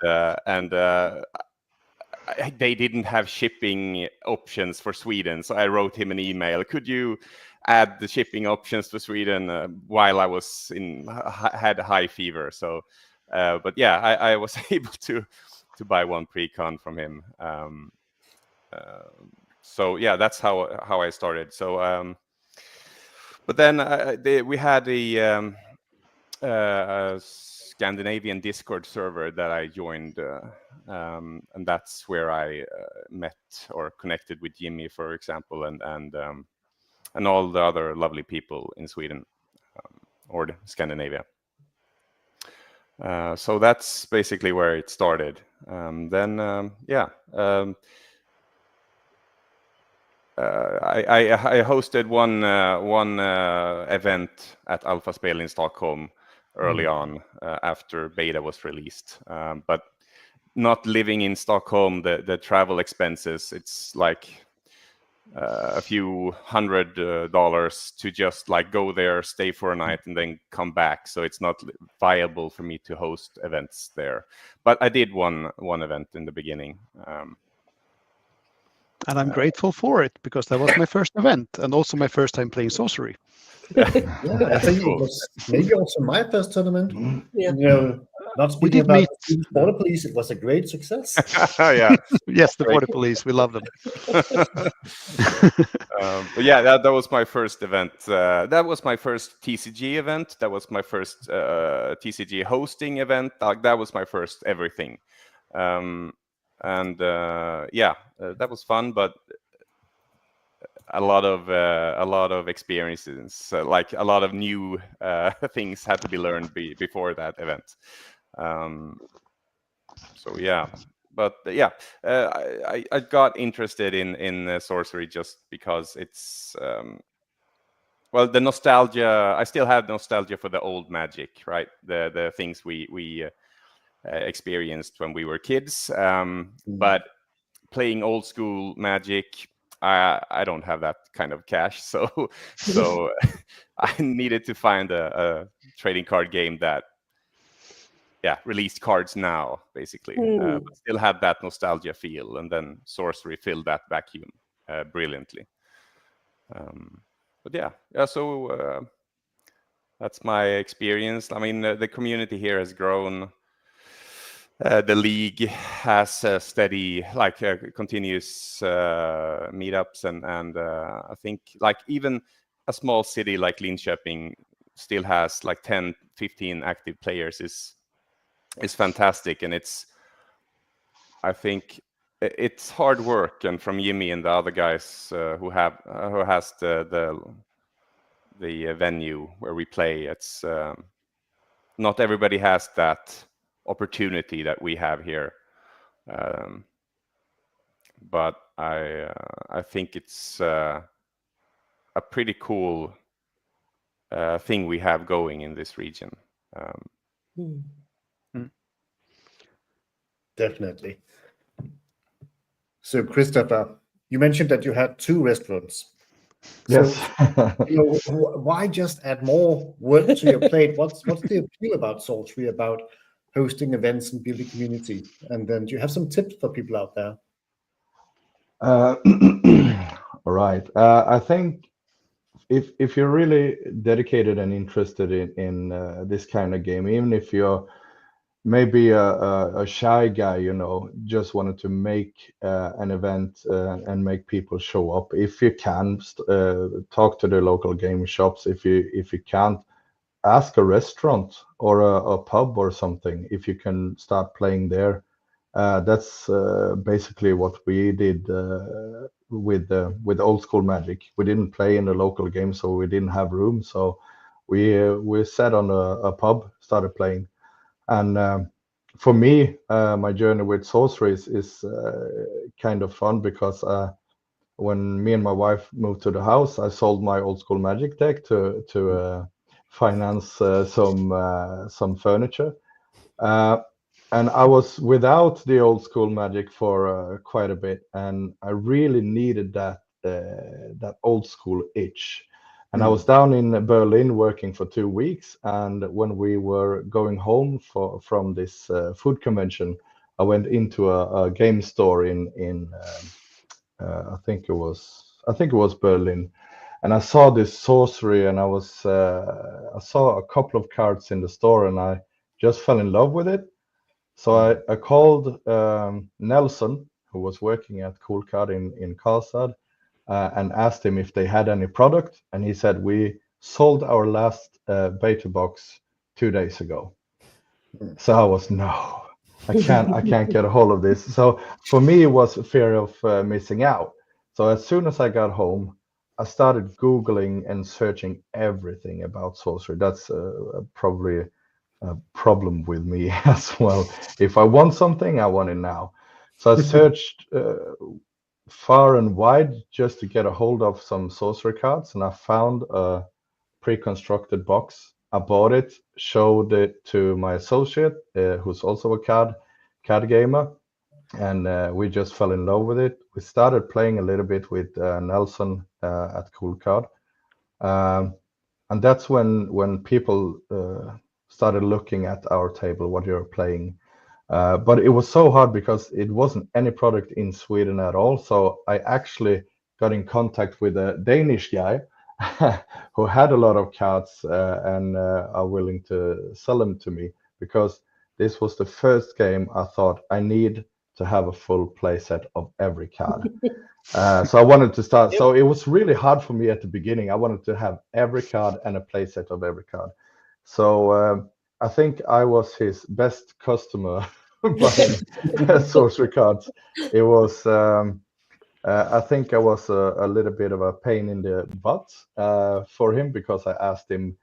they didn't have shipping options for Sweden. So I wrote him an email. Could you add the shipping options for Sweden while I was had high fever? So, but yeah, I was able to buy one Precon from him. So yeah, that's how I started. So, but then we had a Scandinavian Discord server that I joined, and that's where I met or connected with Jimmy, for example, and all the other lovely people in Sweden or Scandinavia. So that's basically where it started. I hosted one event at Alpha Spel in Stockholm early on after beta was released. But not living in Stockholm, the travel expenses, it's like a few $100 to just like go there, stay for a night, and then come back. So it's not viable for me to host events there. But I did one event in the beginning. And I'm grateful for it, because that was my first event and also my first time playing sorcery. Yeah, I think it was maybe also my first tournament. Yeah. You know, not We speaking did about meet. the Border Police, it was a great success. Yeah. Yes, the Border Police, we love them. But yeah, that was my first event. That was my first TCG event. That was my first TCG hosting event. That was my first everything. That was fun, but a lot of experiences, like a lot of new things had to be learned before that event. So yeah, but yeah, I got interested in sorcery just because it's well, the nostalgia. I still have nostalgia for the old Magic, right? The things we experienced when we were kids. But playing old school Magic, I don't have that kind of cash, so I needed to find a trading card game that released cards now, basically, but still had that nostalgia feel, and then sorcery filled that vacuum brilliantly. But so that's my experience. I mean, the community here has grown. The league has steady, continuous meetups, and I think like even a small city like Lyn Shopping still has like 10, 15 active players is fantastic, and I think it's hard work, and from Jimmy and the other guys who has the venue where we play, it's not everybody has that opportunity that we have here, but I think it's a pretty cool thing we have going in this region. Definitely. So, Christopher, you mentioned that you had 2 restaurants. Yes. Why just add more work to your plate? What's the appeal about Sorcery, about hosting events and building community? And then do you have some tips for people out there? All right. I think if you're really dedicated and interested in this kind of game, even if you're maybe a shy guy, just wanted to make an event and make people show up. If you can, talk to the local game shops. If you can't, ask a restaurant or a pub or something if you can start playing there. That's basically what we did with old school Magic. We didn't play in the local game, so we didn't have room. So we sat on a pub, started playing. And for me, my journey with sorcery is kind of fun because when me and my wife moved to the house, I sold my old school Magic deck to finance some furniture. And I was without the old school Magic for quite a bit, and I really needed that old school itch. And I was down in Berlin working for 2 weeks, and when we were going home from this food convention, I went into a game store in I think it was Berlin, and I saw this sorcery, and I saw a couple of cards in the store, and I just fell in love with it. So I called Nelson, who was working at Cool Card in Karlstad, and asked him if they had any product, and he said we sold our last beta box 2 days ago. So I was no, I can't get a hold of this. So for me, it was a fear of missing out. So as soon as I got home, I started Googling and searching everything about sorcery. That's probably a problem with me as well. If I want something, I want it now. So I searched far and wide just to get a hold of some sorcery cards, and I found a pre-constructed box. I bought it, showed it to my associate, who's also a card gamer, and we just fell in love with it. We started playing a little bit with Nelson at Cool Card, and that's when people started looking at our table, what you're playing. But it was so hard because it wasn't any product in Sweden at all. So I actually got in contact with a Danish guy who had a lot of cards and are willing to sell them to me, because this was the first game I thought I need to have a full play set of every card. So I wanted to start. So it was really hard for me at the beginning. I wanted to have every card and a play set of every card. So I think I was his best customer buying sorcery cards. It was I think I was a little bit of a pain in the butt for him, because I asked him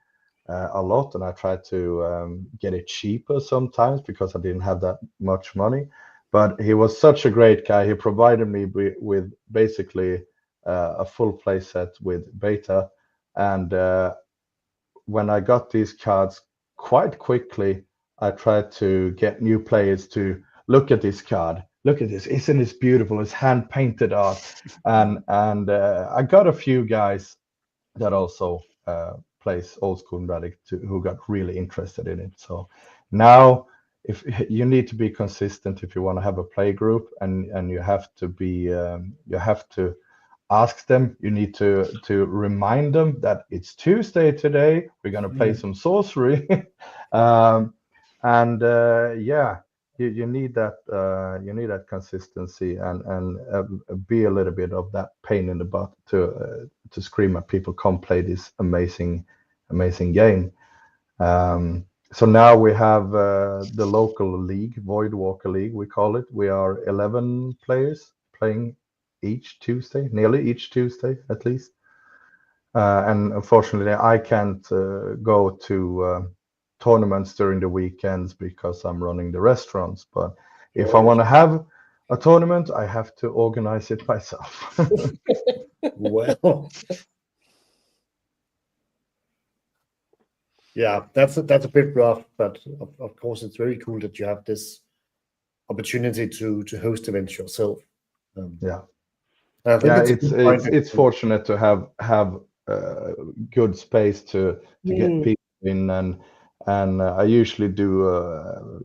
a lot, and I tried to get it cheaper sometimes because I didn't have that much money. But he was such a great guy. He provided me with basically a full play set with beta. And when I got these cards quite quickly, I tried to get new players to look at this card. Look at this! Isn't this beautiful? It's hand painted art, and I got a few guys that also plays old school Magic who got really interested in it. So now, if you need to be consistent if you want to have a play group, and you have to be you have to ask them. You need to remind them that it's Tuesday today. We're gonna play some sorcery, and yeah. You need that consistency and be a little bit of that pain in the butt to scream at people, come play this amazing game. So now we have the local league, Voidwalker League, we call it. We are 11 players playing nearly each Tuesday at least. And unfortunately, I can't go to tournaments during the weekends because I'm running the restaurants. But if I want to have a tournament, I have to organize it myself. Well, yeah, that's a bit rough, but of course it's very cool that you have this opportunity to host events yourself. Yeah. I think Yeah, it's a it's good point, it's actually. fortunate to have good space to get Mm. people in, and I usually do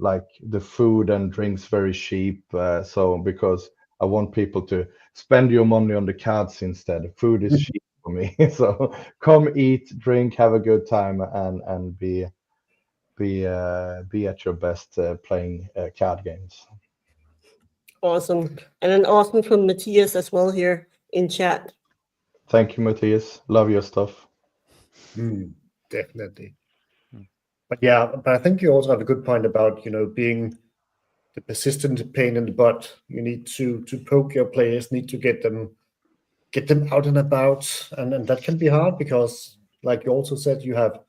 like the food and drinks very cheap, so because I want people to spend your money on the cards instead. Food is cheap for me, so come eat, drink, have a good time, and be at your best playing card games. Awesome. And an awesome from Matthias as well here in chat. Thank you, Matthias. Love your stuff. Definitely. But yeah, but I think you also have a good point about, being the persistent pain in the butt. You need to poke your players, need to get them out and about, and that can be hard because, like you also said, you have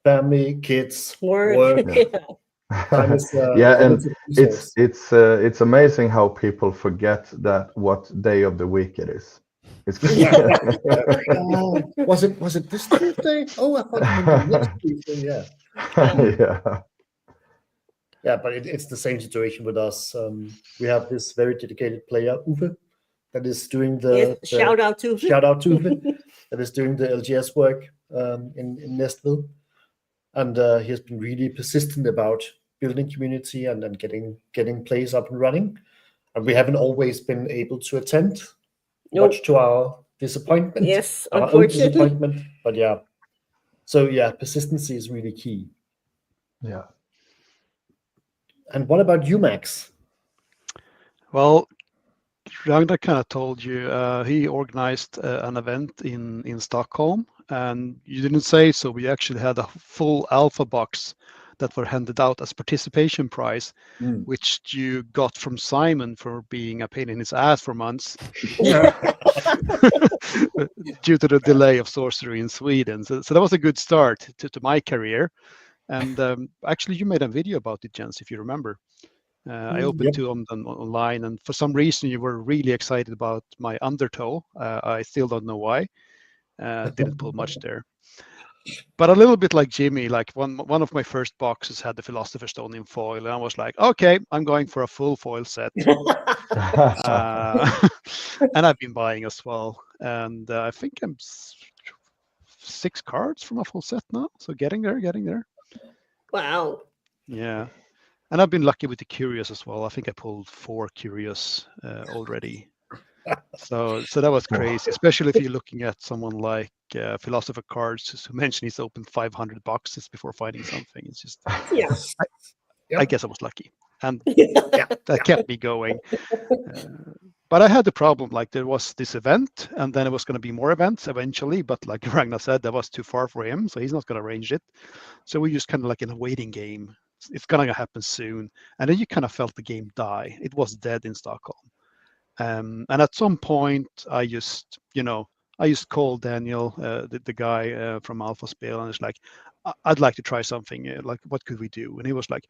family, kids, work. Time is a Yeah, and limited resource. it's amazing how people forget that what day of the week it is. It's Oh, was it this Tuesday? Oh, I thought you meant the next Tuesday. Yeah. yeah. Yeah, but it's the same situation with us. We have this very dedicated player, Uwe, that is doing Yes, shout out to Uwe, that is doing the LGS work in Nestville, and he has been really persistent about building community and then getting plays up and running. And we haven't always been able to attend, Nope. much to our disappointment. Yes, our own unfortunately. disappointment. But yeah, so yeah, persistency is really key. Yeah. And what about you, Max? Well, Ragnar kind of told you he organized an event in Stockholm, and you didn't say so. We actually had a full alpha box that were handed out as participation prize, which you got from Simon for being a pain in his ass for months due to the delay of sorcery in Sweden. So that was a good start to my career. And actually, you made a video about it, Jens, if you remember. I opened to them online, and for some reason you were really excited about my undertow. I still don't know why. Didn't pull much there. But a little bit like Jimmy, like one of my first boxes had the Philosopher's Stone in foil, and I was like, okay, I'm going for a full foil set. And I've been buying as well. And I think I'm 6 cards from a full set now. So getting there. Wow. Yeah. And I've been lucky with the Curious as well. I think I pulled 4 Curious already. So that was crazy, especially if you're looking at someone like Philosopher Cards, who mentioned he's opened 500 boxes before finding something. It's just, I guess I was lucky. And that kept me going. But I had the problem, like there was this event, and then it was going to be more events eventually. But like Ragnar said, that was too far for him, so he's not going to arrange it. So we just kind of like in a waiting game. It's going to happen soon. And then you kind of felt the game die. It was dead in Stockholm. And at some point, I just called Daniel, the guy from Alpha Spell, and it's like, I'd like to try something. Like, what could we do? And he was like,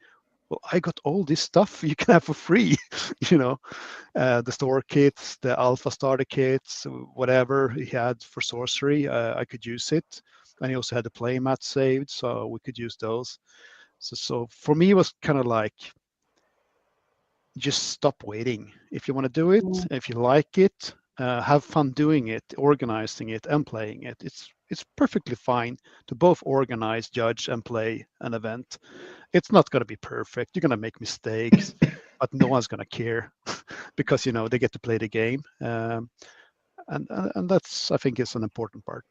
well, I got all this stuff you can have for free, the store kits, the Alpha starter kits, whatever he had for sorcery, I could use it. And he also had the Playmats saved, so we could use those. So for me, it was kind of like, just stop waiting. If you want to do it, if you like it, have fun doing it, organizing it, and playing it. It's perfectly fine to both organize, judge, and play an event. It's not going to be perfect. You're going to make mistakes, but no one's going to care because they get to play the game, and that's, I think, is an important part.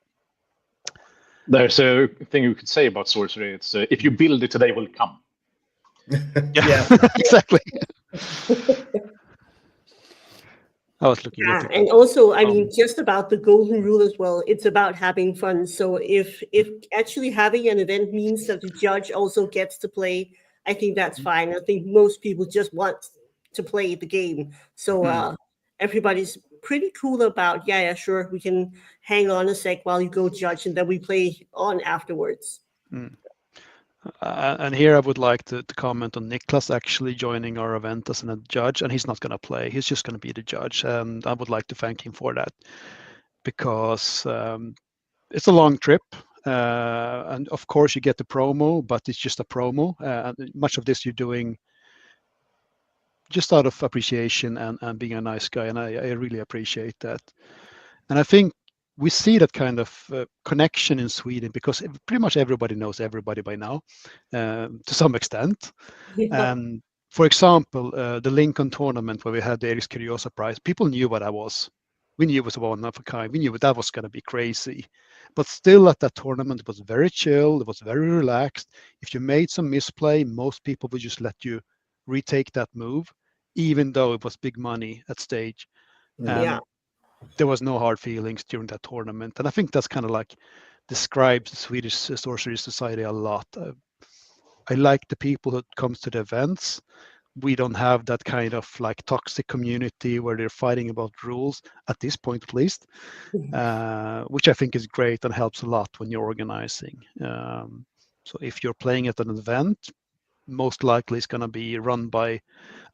There's a thing you could say about sorcery. It's if you build it, they will come. Yeah. Exactly. I was looking at it. And also, I mean, just about the golden rule as well. It's about having fun. So if actually having an event means that the judge also gets to play, I think that's fine. I think most people just want to play the game. So everybody's pretty cool about, yeah, sure, we can hang on a sec while you go judge, and then we play on afterwards. And here I would like to comment on Niklas actually joining our event as a judge, and he's not going to play. He's just going to be the judge, and I would like to thank him for that, because it's a long trip, and of course you get the promo, but it's just a promo. And much of this you're doing just out of appreciation and being a nice guy, and I really appreciate that. And I think we see that kind of connection in Sweden because pretty much everybody knows everybody by now, to some extent. Yeah. And for example, the Lincoln tournament where we had the Eris Curiosa prize, people knew what I was. We knew it was one of a kind. We knew that was going to be crazy. But still at that tournament, it was very chill. It was very relaxed. If you made some misplay, most people would just let you retake that move, even though it was big money at stage. And Yeah. there was no hard feelings during that tournament. And I think that's kind of like describes the Swedish Sorcery Society a lot. I like the people that comes to the events. We don't have that kind of like toxic community where they're fighting about rules at this point, at least, which I think is great and helps a lot when you're organizing. So if you're playing at an event, most likely it's going to be run by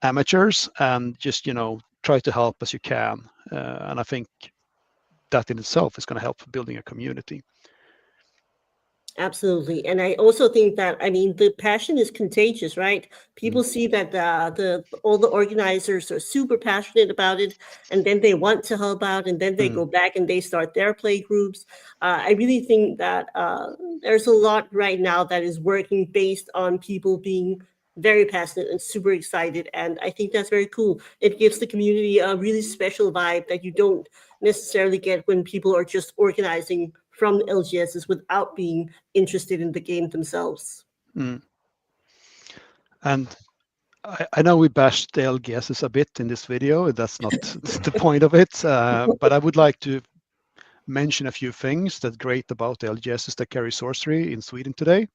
amateurs and just, try to help as you can. And I think that in itself is going to help building a community. Absolutely. And I also think that, I mean, the passion is contagious, right? People see that all the organizers are super passionate about it, and then they want to help out, and then they go back and they start their play groups. I really think that there's a lot right now that is working based on people being very passionate and super excited. And I think that's very cool. It gives the community a really special vibe that you don't necessarily get when people are just organizing from LGSs without being interested in the game themselves. And I know we bashed the LGSs a bit in this video. That's not the point of it. But I would like to mention a few things that's great about the LGSs that carry sorcery in Sweden today.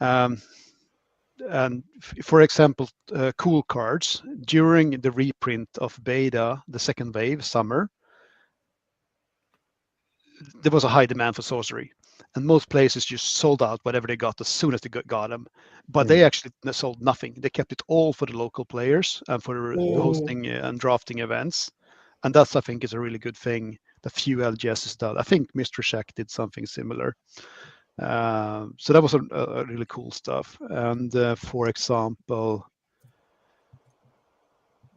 And for example, cool cards during the reprint of beta, the second wave summer, there was a high demand for sorcery, and most places just sold out whatever they got as soon as they got them. But they actually sold nothing. They kept it all for the local players and for hosting and drafting events. And that's, I think, is a really good thing. The few LGSs did. I think Mystery Shack did something similar. So that was a really cool stuff. And for example,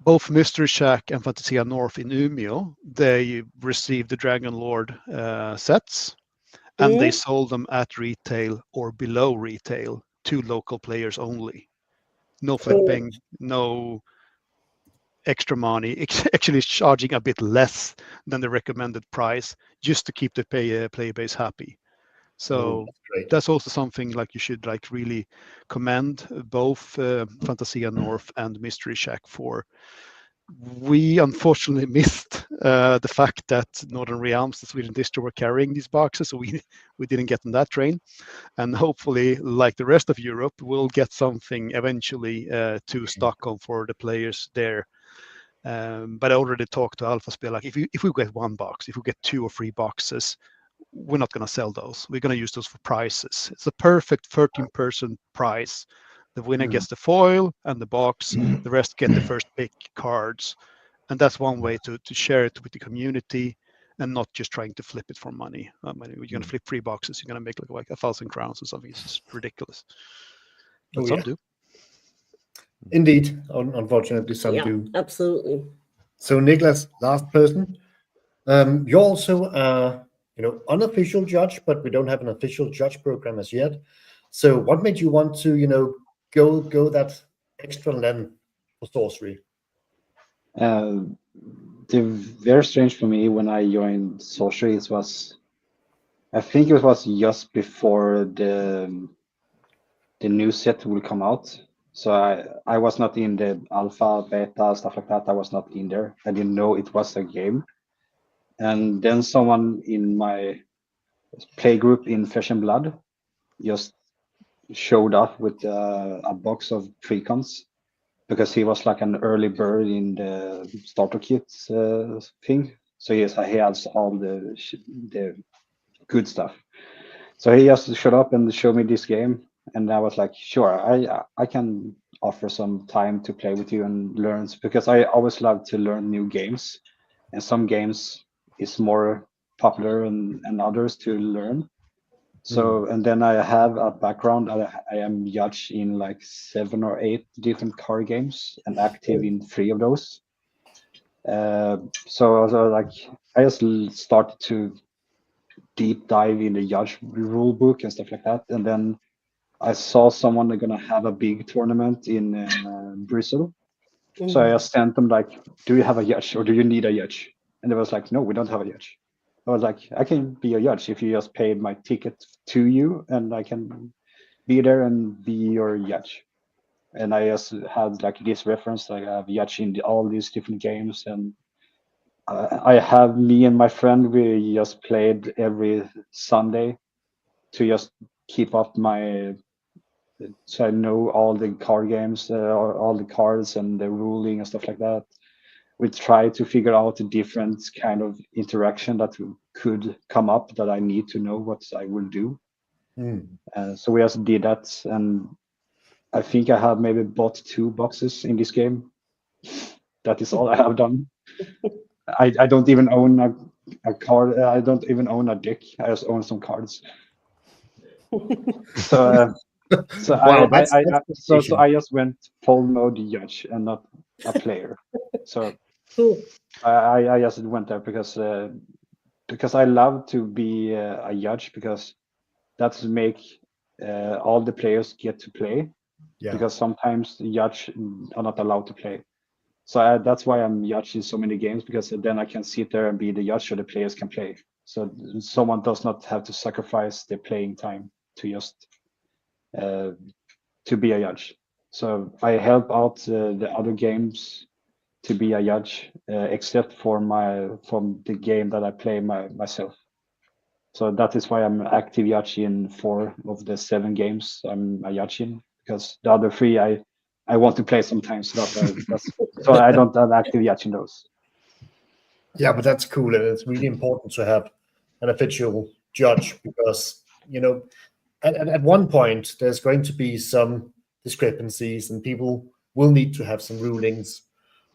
both Mystery Shack and Fantasia North in Umeå, they received the Dragon Lord sets, and they sold them at retail or below retail to local players only. No flipping, no extra money, actually charging a bit less than the recommended price just to keep the player base happy. So that's also something like you should like really commend both Fantasia North and Mystery Shack for. We unfortunately missed the fact that Northern Realms, the Sweden distro, were carrying these boxes, so we didn't get on that train. And hopefully, like the rest of Europe, we'll get something eventually to Stockholm for the players there. But I already talked to Alpha Spell, like if we get one box, if we get 2 or 3 boxes, we're not going to sell those. We're going to use those for prizes. It's a perfect 13-person prize. The winner gets the foil and the box. The rest get the first pick cards. And that's one way to share it with the community and not just trying to flip it for money. You're going to flip 3 boxes. You're going to make like 1,000 crowns or something. It's just ridiculous. But some do. Indeed. Unfortunately, some do. Absolutely. So, Niklas, last person. You're also unofficial judge, but we don't have an official judge program as yet. So what made you want to, go that extra length for sorcery? Very strange for me when I joined sorcery. I think it was just before the new set will come out. So I was not in the alpha, beta, stuff like that. I was not in there. I didn't know it was a game. And then someone in my play group in Flesh and Blood just showed up with a box of precons because he was like an early bird in the starter kit thing. So he has all the good stuff. So he just showed up and showed me this game, and I was like, sure, I can offer some time to play with you and learn, because I always love to learn new games, and some games is more popular and others to learn. So, and then I have a background. I am judge in like 7 or 8 different card games and active in 3 of those. So like I just started to deep dive in the judge rule book and stuff like that. And then I saw someone gonna have a big tournament in Brazil. So I just sent them like, do you have a judge or do you need a judge? And they was like, no, we don't have a judge. I was like, I can be a judge if you just paid my ticket to you and I can be there and be your judge. And I just had like this reference, like I have judge in all these different games. And I have me and my friend, we just played every Sunday to just keep up so I know all the card games, all the cards and the ruling and stuff like that. We try to figure out a different kind of interaction that could come up that I need to know what I will do. So we just did that, and I think I have maybe bought 2 boxes in this game. That is all I have done. I don't even own a card. I don't even own a deck. I just own some cards. So Wow, that's so I just went full mode judge and not a player. So I just went there because I love to be a judge, because that's make all the players get to play. Yeah. Because sometimes the judge are not allowed to play. So that's why I'm judging so many games, because then I can sit there and be the judge so the players can play. So someone does not have to sacrifice their playing time to just to be a judge. So I help out the other games to be a judge, except from the game that I play myself. So that is why I'm active judge in 4 of the 7 games I'm a judge in, because the other 3 I want to play sometimes. So I don't have active judge in those. Yeah, but that's cool, and it's really important to have an official judge, because at one point there's going to be some discrepancies, and people will need to have some rulings.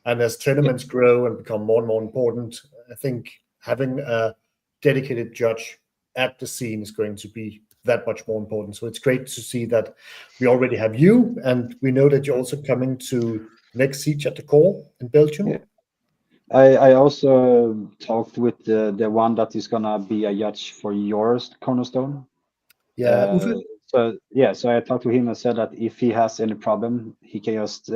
And as tournaments grow and become more and more important, I think having a dedicated judge at the scene is going to be that much more important. So it's great to see that we already have you, and we know that you're also coming to next Siege at the Core in Belgium. Yeah. I also talked with the one that is gonna be a judge for yours Cornerstone. Yeah, So I talked to him and said that if he has any problem, he can just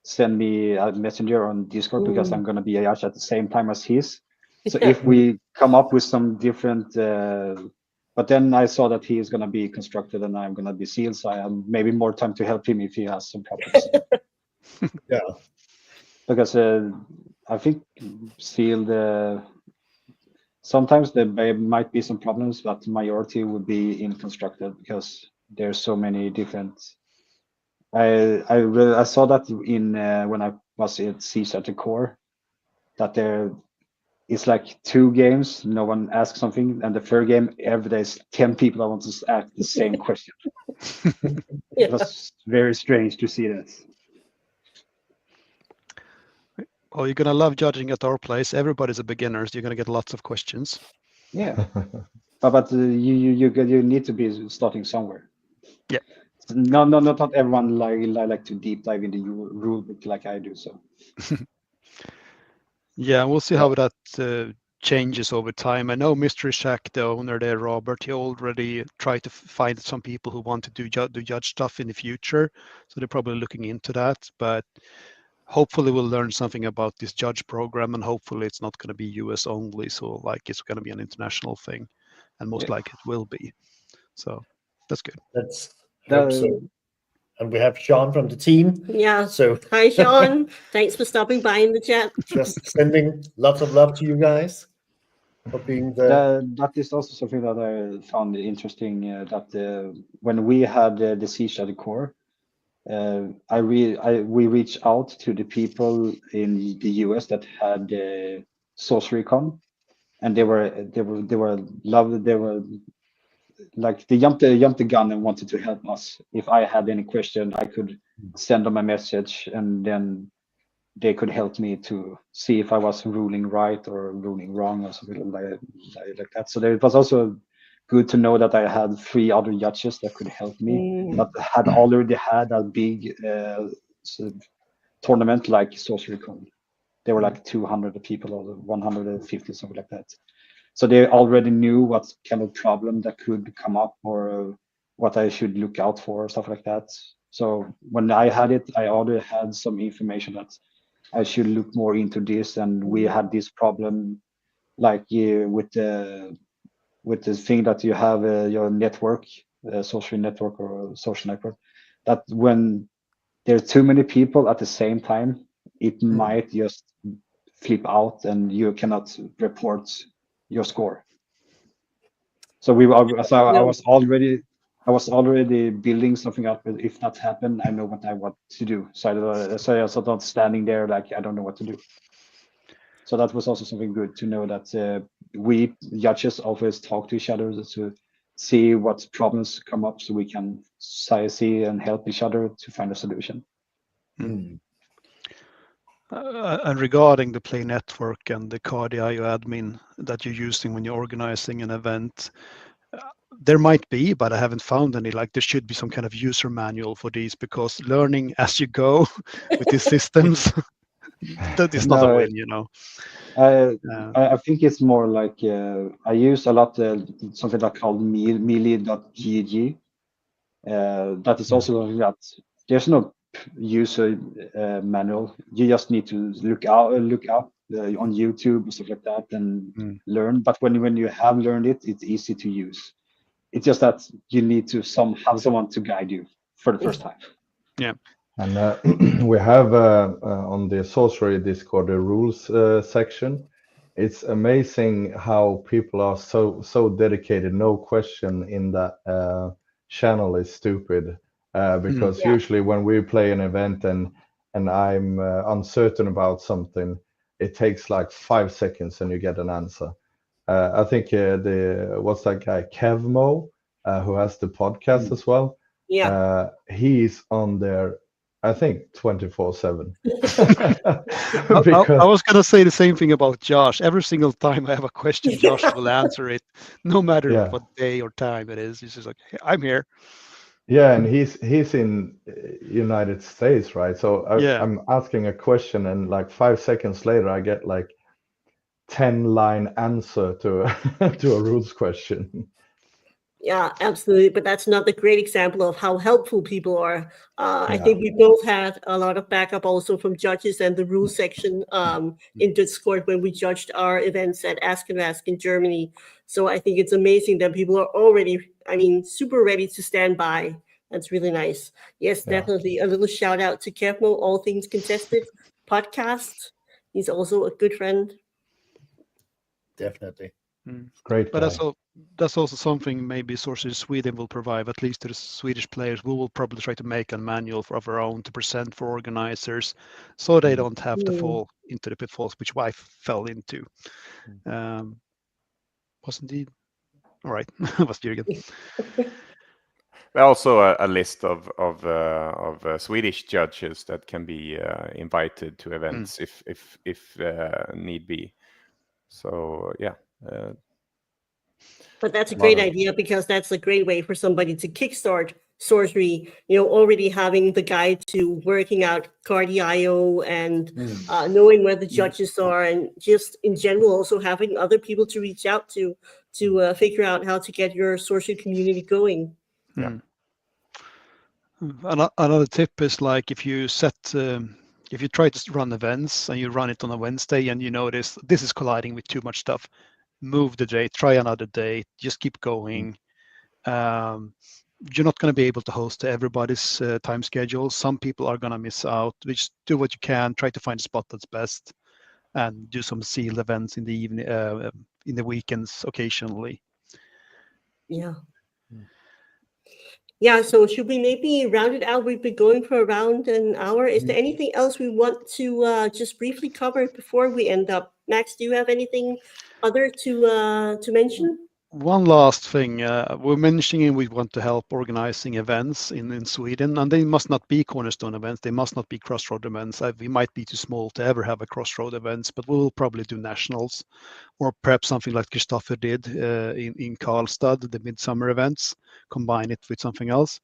send me a messenger on Discord, because I'm gonna be a judge at the same time as his. So if we come up with some different, but then I saw that he is gonna be constructed and I'm gonna be sealed, so I have maybe more time to help him if he has some problems. yeah. Because I think sealed. Sometimes there might be some problems, but majority would be in constructed, because there's so many different. I saw that in when I was at Siege at the Core, that there is like 2 games, no one asks something, and the third game every day is 10 people that want to ask the same question. It was very strange to see that. Oh, you're gonna love judging at our place. Everybody's a beginner, so you're gonna get lots of questions. Yeah, but you need to be starting somewhere. Yeah. No, not everyone like to deep dive in the rule book like I do. So. Yeah, we'll see how that changes over time. I know Mystery Shack, the owner there, Robert, he already tried to find some people who want to do judge stuff in the future, so they're probably looking into that. But hopefully we'll learn something about this judge program, and hopefully it's not going to be US only, so like it's going to be an international thing, and most likely it will be. So that's good. Let's hope so. And we have Sean from the team. Yeah. So hi, Sean. Thanks for stopping by in the chat. Just sending lots of love to you guys for being the. That is also something that I found interesting. That when we had the Siege at the Core, we reached out to the people in the US that had Sorcery Con, and they were lovely. They were like they jumped the gun and wanted to help us. If I had any question, I could send them a message, and then they could help me to see if I was ruling right or ruling wrong or something like that. So it was also good to know that I had 3 other judges that could help me, that had already had a big tournament like Sorcery Community. They were like 200 people or 150, something like that. So they already knew what kind of problem that could come up or what I should look out for, stuff like that. So when I had it, I already had some information that I should look more into this. And we had this problem like with the thing that you have your network, social network or social network, that when there's too many people at the same time, it might just flip out and you cannot report your score. So I was already building something up. But if that happened, I know what I want to do. So I was not standing there like I don't know what to do. So that was also something good to know that we judges always talk to each other to see what problems come up, so we can see and help each other to find a solution. And regarding the Play Network and the Cardi.io admin that you're using when you're organizing an event, there might be, but I haven't found any. Like there should be some kind of user manual for these, because learning as you go with these systems, that is not a win, you know. I think it's more like I use a lot something like called melee.gg. That is also that there's no user manual. You just need to look up on YouTube and stuff like that and learn. But when you have learned it, it's easy to use. It's just that you need to have someone to guide you for the first time. Yeah. And we have on the Sorcery Discord the rules section. It's amazing how people are so dedicated. No question in that channel is stupid, because usually when we play an event and I'm uncertain about something, it takes like 5 seconds and you get an answer. I think what's that guy Kevmo, who has the podcast as well. He's on there, I think 24/7. I was gonna say the same thing about Josh. Every single time I have a question, Josh will answer it, no matter what day or time it is. He's just like, hey, I'm here. Yeah, and he's in United States, right? So I'm asking a question, and like 5 seconds later, I get like 10-line answer to a rules question. Yeah, absolutely. But that's another great example of how helpful people are. I think we both had a lot of backup also from judges and the rules section in Discord when we judged our events at Ask and Ask in Germany. So I think it's amazing that people are already, super ready to stand by. That's really nice. Yes, definitely. A little shout out to Kevmo, All Things Contested podcast. He's also a good friend. Definitely. Great guy. But that's also something maybe Sorcery Sweden will provide, at least to the Swedish players. We will probably try to make a manual of our own to present for organizers, so they don't have to fall into the pitfalls which I fell into. Was indeed all right. Was Jürgen. Also a list of Swedish judges that can be invited to events if need be. So But that's a great idea, because that's a great way for somebody to kickstart sorcery, already having the guide to working out Cardi.io and knowing where the judges are, and just in general also having other people to reach out to figure out how to get your sorcery community going. Another tip is like if you try to run events and you run it on a Wednesday and you notice this is colliding with too much stuff, move the date, try another date, just keep going. You're not going to be able to host everybody's time schedule. Some people are going to miss out. Just do what you can, try to find a spot that's best, and do some sealed events in the evening, in the weekends occasionally. Yeah, so should we maybe round it out? We've been going for around an hour. Is there anything else we want to just briefly cover before we end up? Max, do you have anything other to mention? One last thing, we're mentioning we want to help organizing events in Sweden, and they must not be Cornerstone events. They must not be Crossroad events. We might be too small to ever have a Crossroad events, but we will probably do nationals, or perhaps something like Christopher did in Karlstad, the midsummer events, combine it with something else.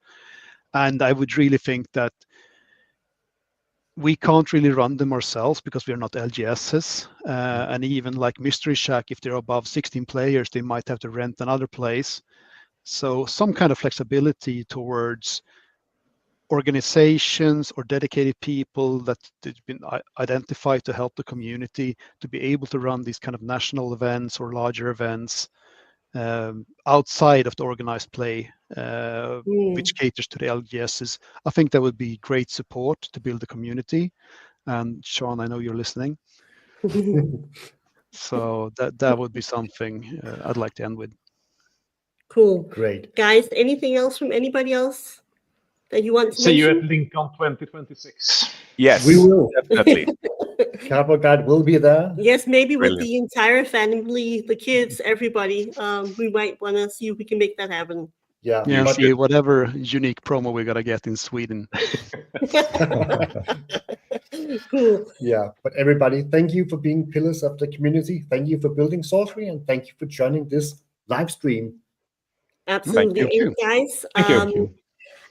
And I would really think that we can't really run them ourselves because we're not LGSs. And even like Mystery Shack, if they're above 16 players, they might have to rent another place. So some kind of flexibility towards organizations or dedicated people that have been identified to help the community to be able to run these kind of national events or larger events outside of the organized play, which caters to the LGSs. I think that would be great support to build the community. And Sean, I know you're listening. So that would be something I'd like to end with. Cool. Great. Guys, anything else from anybody else that you want to See you mention? at Lincoln 2026. Yes, We will. definitely. Cardboard Guide will be there. Yes, maybe with Brilliant. the entire family, the kids, everybody. We might want to see if we can make that happen. Yeah. Yeah, but- see whatever unique promo we gotta get in Sweden. Cool. Yeah, but everybody, thank you for being pillars of the community. Thank you for building sorcery, and thank you for joining this live stream. Absolutely. Thank you. And guys, Thank you.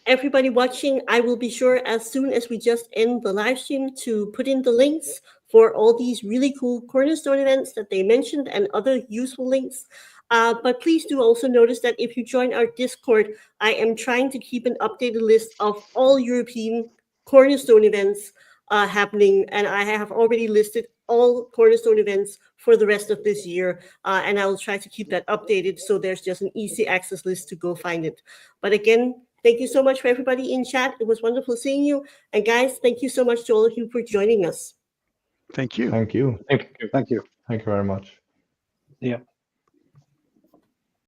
everybody watching, I will be sure as soon as we just end the live stream to put in the links for all these really cool Cornerstone events that they mentioned and other useful links. But please do also notice that if you join our Discord, I am trying to keep an updated list of all European Cornerstone events happening, and I have already listed all Cornerstone events for the rest of this year, and I will try to keep that updated so there's just an easy access list to go find it. But again, thank you so much for everybody in chat. It was wonderful seeing you. And guys, thank you so much to all of you for joining us. Thank you. Thank you. Thank you. Thank you. Thank you very much. Yeah.